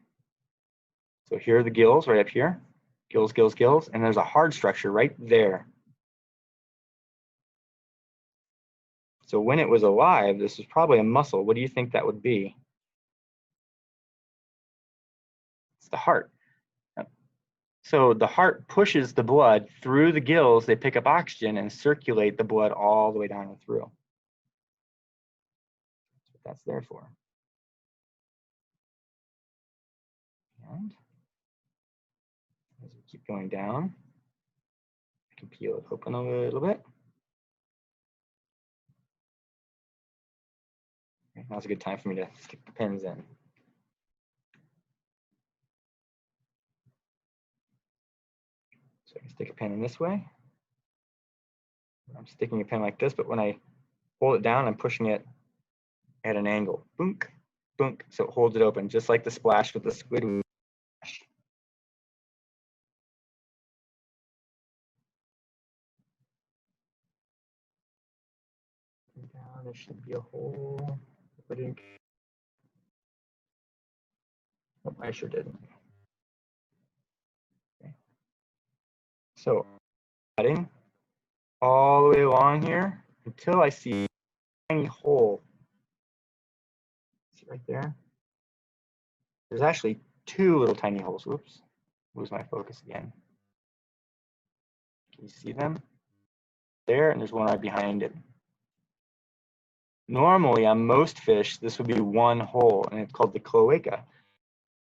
So here are the gills right up here. Gills, gills, gills. And there's a hard structure right there. So when it was alive, this was probably a muscle. What do you think that would be? It's the heart. So the heart pushes the blood through the gills. They pick up oxygen and circulate the blood all the way down and through. That's what that's there for. And as we keep going down, I can peel it open a little bit. Okay, now's a good time for me to stick the pins in. So I can stick a pin in this way. I'm sticking a pin like this, but when I hold it down, I'm pushing it at an angle. Boonk, boom, so it holds it open, just like the splash with the squid. Down, there should be a hole. Oh, I sure didn't. Okay. So cutting all the way along here until I see a tiny hole. See right there? There's actually two little tiny holes. Whoops, lose my focus again. Can you see them? There, and there's one right behind it. Normally, on most fish, this would be one hole, and it's called the cloaca.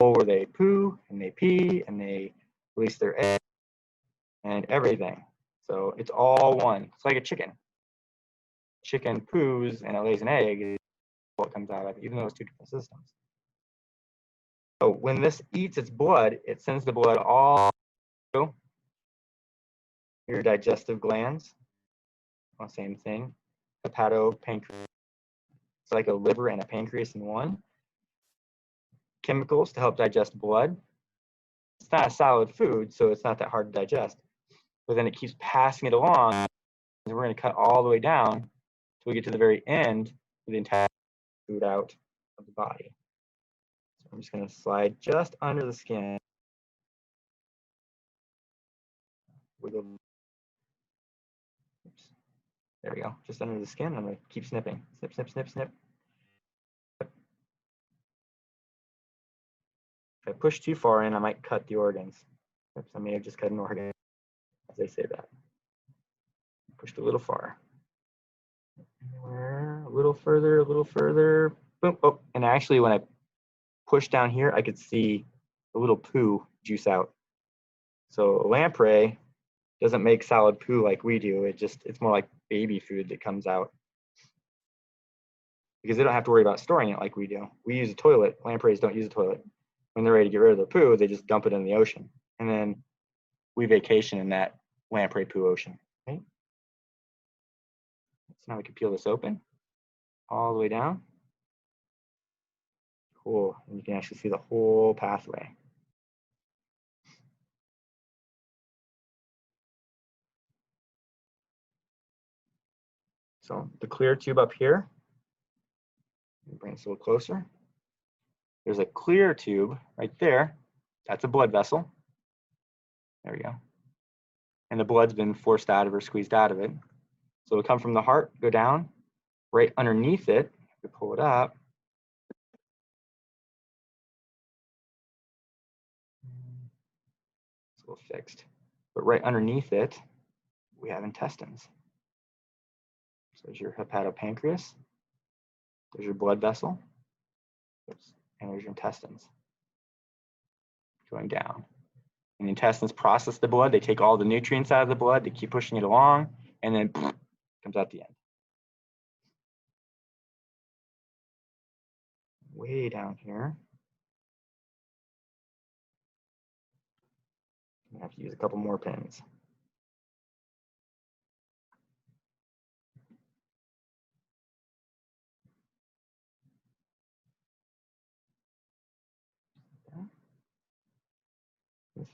Hole where they poo and they pee and they release their eggs and everything. So it's all one. It's like a chicken. Chicken poos and it lays an egg. What comes out of it, even though it's two different systems. So when this eats its blood, it sends the blood all through your digestive glands. Well, same thing. Hepatopancreas. It's like a liver and a pancreas in one. Chemicals to help digest blood. It's not a solid food, so it's not that hard to digest. But then it keeps passing it along, and we're going to cut all the way down until we get to the very end of the entire food out of the body. So I'm just going to slide just under the skin. Wiggle. Oops. There we go. Just under the skin. I'm going to keep snipping. Snip, snip, snip, snip. If I push too far in, I might cut the organs. Oops, I may have just cut an organ, as they say that. Pushed a little far. A little further, a little further. Boom. Oh, and actually, when I push down here, I could see a little poo juice out. So lamprey doesn't make solid poo like we do. It's more like baby food that comes out. Because they don't have to worry about storing it like we do. We use a toilet. Lampreys don't use a toilet. When they're ready to get rid of their poo, they just dump it in the ocean. And then we vacation in that lamprey poo ocean. Okay? So now we can peel this open all the way down. Cool. And you can actually see the whole pathway. So the clear tube up here, bring this a little closer. There's a clear tube right there. That's a blood vessel. There we go. And the blood's been forced out of or squeezed out of it. So it'll come from the heart, go down, right underneath it, you pull it up. It's a little fixed. But right underneath it, we have intestines. So there's your hepatopancreas. There's your blood vessel. Oops. And there's your intestines going down. And the intestines process the blood. They take all the nutrients out of the blood. They keep pushing it along, and then comes out the end. Way down here. I'm gonna have to use a couple more pins.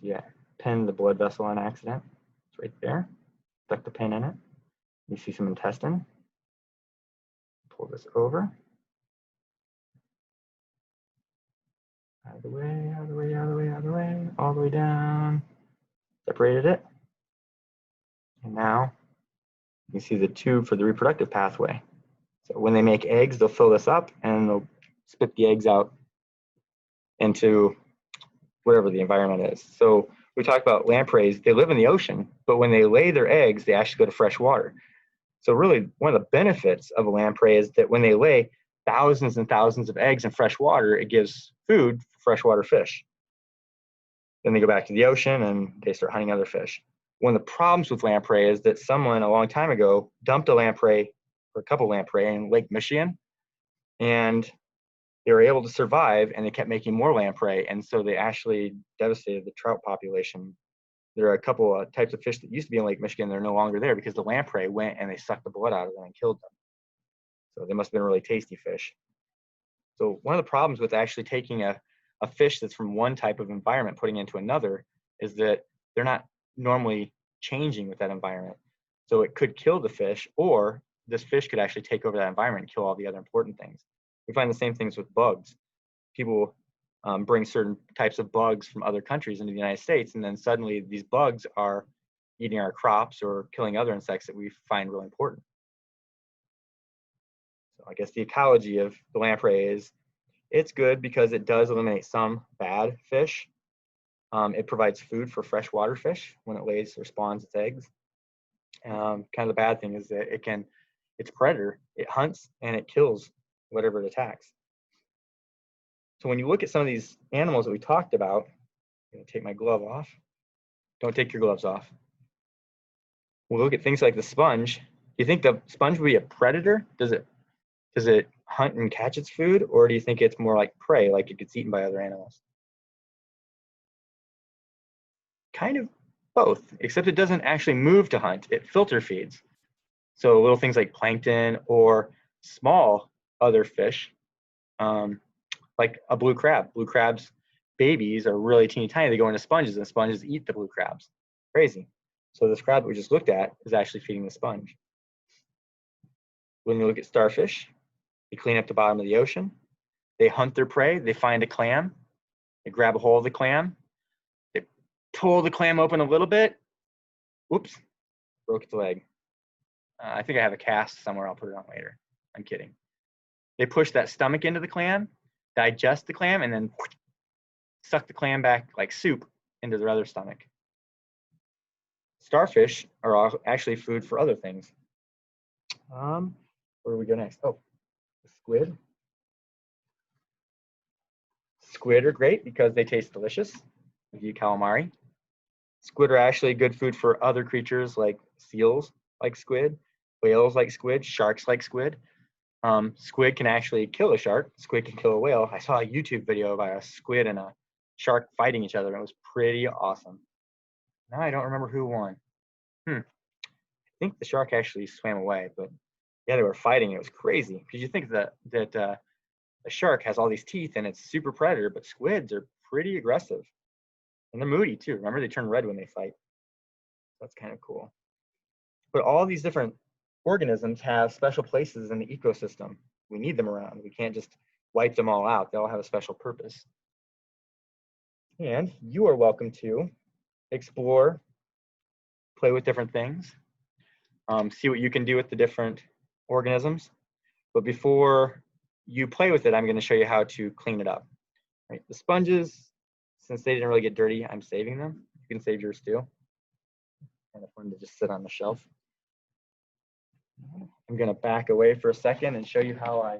See, I pinned the blood vessel on accident. It's right there. Stuck the pin in it. You see some intestine. Pull this over. Out of the way, out of the way, out of the way, out of the way, all the way down. Separated it. And now you see the tube for the reproductive pathway. So when they make eggs, they'll fill this up and they'll spit the eggs out into whatever the environment is. So we talk about lampreys, they live in the ocean, but when they lay their eggs, they actually go to fresh water. So really, one of the benefits of a lamprey is that when they lay thousands and thousands of eggs in fresh water, it gives food for freshwater fish. Then they go back to the ocean and they start hunting other fish. One of the problems with lamprey is that someone a long time ago dumped a lamprey, or a couple lamprey, in Lake Michigan, and they were able to survive, and they kept making more lamprey, and so they actually devastated the trout population. There are a couple of types of fish that used to be in Lake Michigan. They're no longer there because the lamprey went and they sucked the blood out of them and killed them. So they must have been really tasty fish. So one of the problems with actually taking a fish that's from one type of environment, putting it into another, is that they're not normally changing with that environment. So it could kill the fish, or this fish could actually take over that environment and kill all the other important things. We find the same things with bugs. People bring certain types of bugs from other countries into the United States, and then suddenly these bugs are eating our crops or killing other insects that we find really important. So I guess the ecology of the lamprey is it's good because it does eliminate some bad fish. It provides food for freshwater fish when it lays or spawns its eggs. Kind of the bad thing is that it's a predator. It hunts and it kills whatever it attacks. So when you look at some of these animals that we talked about, I'm going to take my glove off. Don't take your gloves off. We'll look at things like the sponge. Do you think the sponge would be a predator? Does it hunt and catch its food, or do you think it's more like prey, like it gets eaten by other animals? Kind of both, except it doesn't actually move to hunt. It filter feeds. So little things like plankton or small other fish, like a blue crab. Blue crabs' babies are really teeny tiny. They go into sponges, and sponges eat the blue crabs. Crazy. So this crab that we just looked at is actually feeding the sponge. When you look at starfish, they clean up the bottom of the ocean. They hunt their prey. They find a clam. They grab a hold of the clam. They pull the clam open a little bit. Oops, broke its leg. I think I have a cast somewhere. I'll put it on later. I'm kidding. They push that stomach into the clam, digest the clam, and then suck the clam back like soup into their other stomach. Starfish are actually food for other things. Where do we go next? Oh, the squid. Squid are great because they taste delicious. If you eat calamari. Squid are actually good food for other creatures like seals like squid, whales like squid, sharks like squid. Squid can actually kill a shark. Squid can kill a whale. I saw a YouTube video about a squid and a shark fighting each other. And it was pretty awesome. Now I don't remember who won. I think the shark actually swam away, but yeah, they were fighting. It was crazy because you think that a shark has all these teeth and it's super predator, but squids are pretty aggressive and they're moody too. Remember, they turn red when they fight. That's kind of cool. But all these different organisms have special places in the ecosystem. We need them around. We can't just wipe them all out. They all have a special purpose. And you are welcome to explore, play with different things, see what you can do with the different organisms. But before you play with it, I'm going to show you how to clean it up. Right? The sponges, since they didn't really get dirty, I'm saving them. You can save yours too. Kind of fun to just sit on the shelf. I'm going to back away for a second and show you how I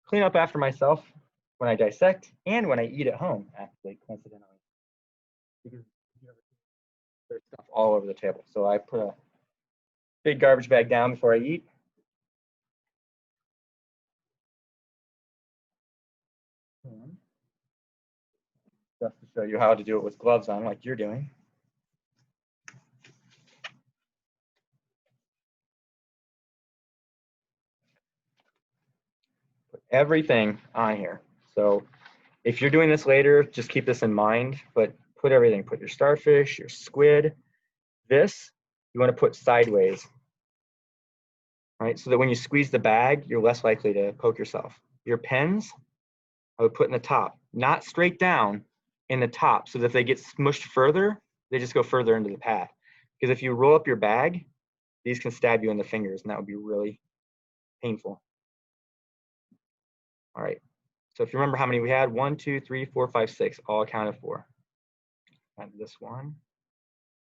clean up after myself when I dissect and when I eat at home, actually, coincidentally. Because there's stuff all over the table. So I put a big garbage bag down before I eat. Just to show you how to do it with gloves on like you're doing. Put everything on here. So if you're doing this later, just keep this in mind, but put everything. Put your starfish, your squid. This, you want to put sideways. Right, so that when you squeeze the bag, you're less likely to poke yourself. Your pens, I would put in the top, not straight down, in the top, so that if they get smushed further, they just go further into the pad. Because if you roll up your bag, these can stab you in the fingers, and that would be really painful. All right, so if you remember how many we had, 1, 2, 3, 4, 5, 6, all accounted for. And this one,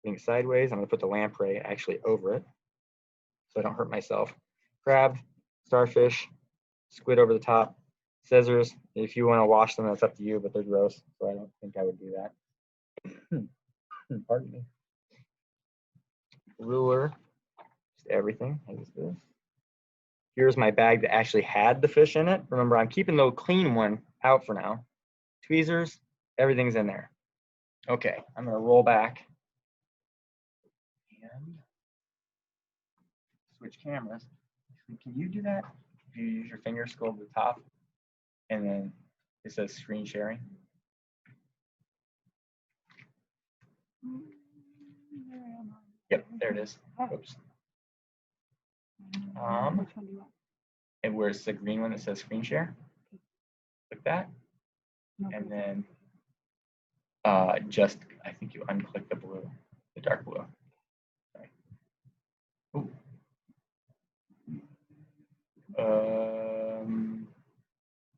being sideways, I'm gonna put the lamprey actually over it, so I don't hurt myself. Crab, starfish, squid over the top, scissors. If you want to wash them, that's up to you, but they're gross, so I don't think I would do that. Pardon me. Ruler, just everything. I use this. Here's my bag that actually had the fish in it. Remember, I'm keeping the clean one out for now. Tweezers, everything's in there. Okay, I'm gonna roll back and switch cameras. Can you do that? you use your finger, scroll to the top, and then it says screen sharing. Yep, there it is. Oops. Which one do you want? And where's the green one that says screen share? Click that, No, and please. then just, I think you unclick the blue, the dark blue. Sorry. Ooh.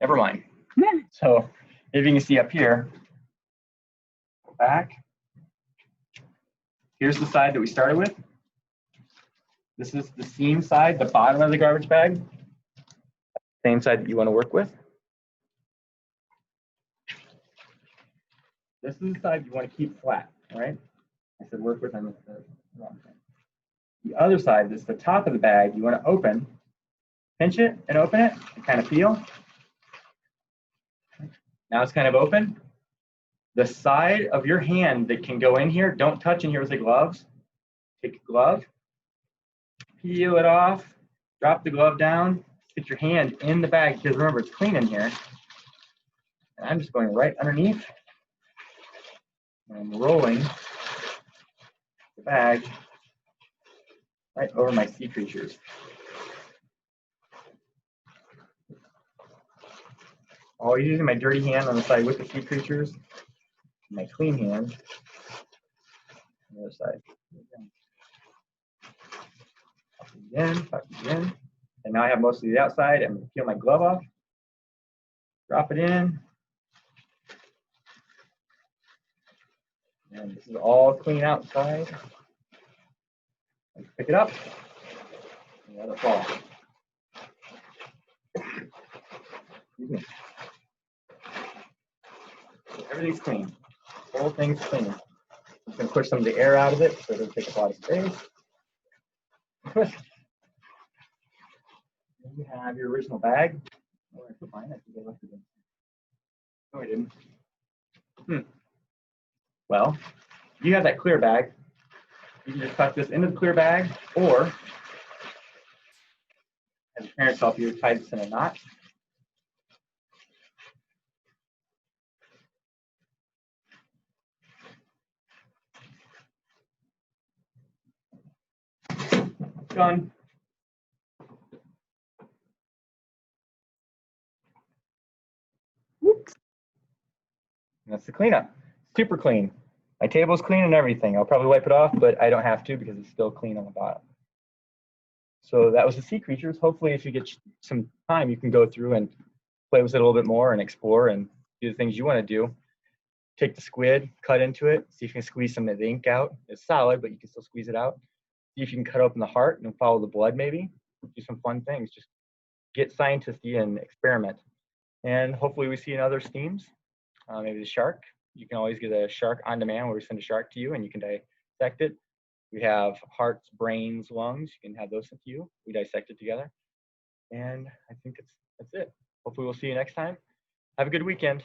Never mind. So if you can see up here, go back. Here's the side that we started with. This is the seam side, the bottom of the garbage bag. Same side that you want to work with. This is the side you want to keep flat, all right? I said work with, I meant the wrong thing. The other side, this is the top of the bag, you want to open, pinch it and open it, and kind of feel. Now it's kind of open. The side of your hand that can go in here, don't touch in here with the gloves. Take a glove, peel it off, drop the glove down, stick your hand in the bag, because remember, it's clean in here. And I'm just going right underneath. And I'm rolling the bag right over my sea creatures. Always using my dirty hand on the side with the sea creatures, my clean hand on the other side. Pop it in. And now I have most of the outside. I'm going to peel my glove off, drop it in. And this is all clean outside. Pick it up and let it fall. Excuse me. Everything's clean. The whole thing's clean. I'm just going to push some of the air out of it so it doesn't take up a lot of space. Push. Then you have your original bag. Oh, I put mine. I think I left it in. No, I didn't. Well, you have that clear bag. You can just tuck this into the clear bag, or have your parents help you tie this in a knot. Done. Whoops. And that's the cleanup. Super clean. My table's clean and everything. I'll probably wipe it off, but I don't have to because it's still clean on the bottom. So that was the sea creatures. Hopefully, if you get some time, you can go through and play with it a little bit more and explore and do the things you want to do. Take the squid, cut into it, see if you can squeeze some of the ink out. It's solid, but you can still squeeze it out. See if you can cut open the heart and follow the blood maybe. Do some fun things. Just get scientisty and experiment. And hopefully we see in other steams. Maybe the shark. You can always get a shark on demand where we send a shark to you and you can dissect it. We have hearts, brains, lungs. You can have those sent to you. We dissect it together. And I think that's it. Hopefully we'll see you next time. Have a good weekend.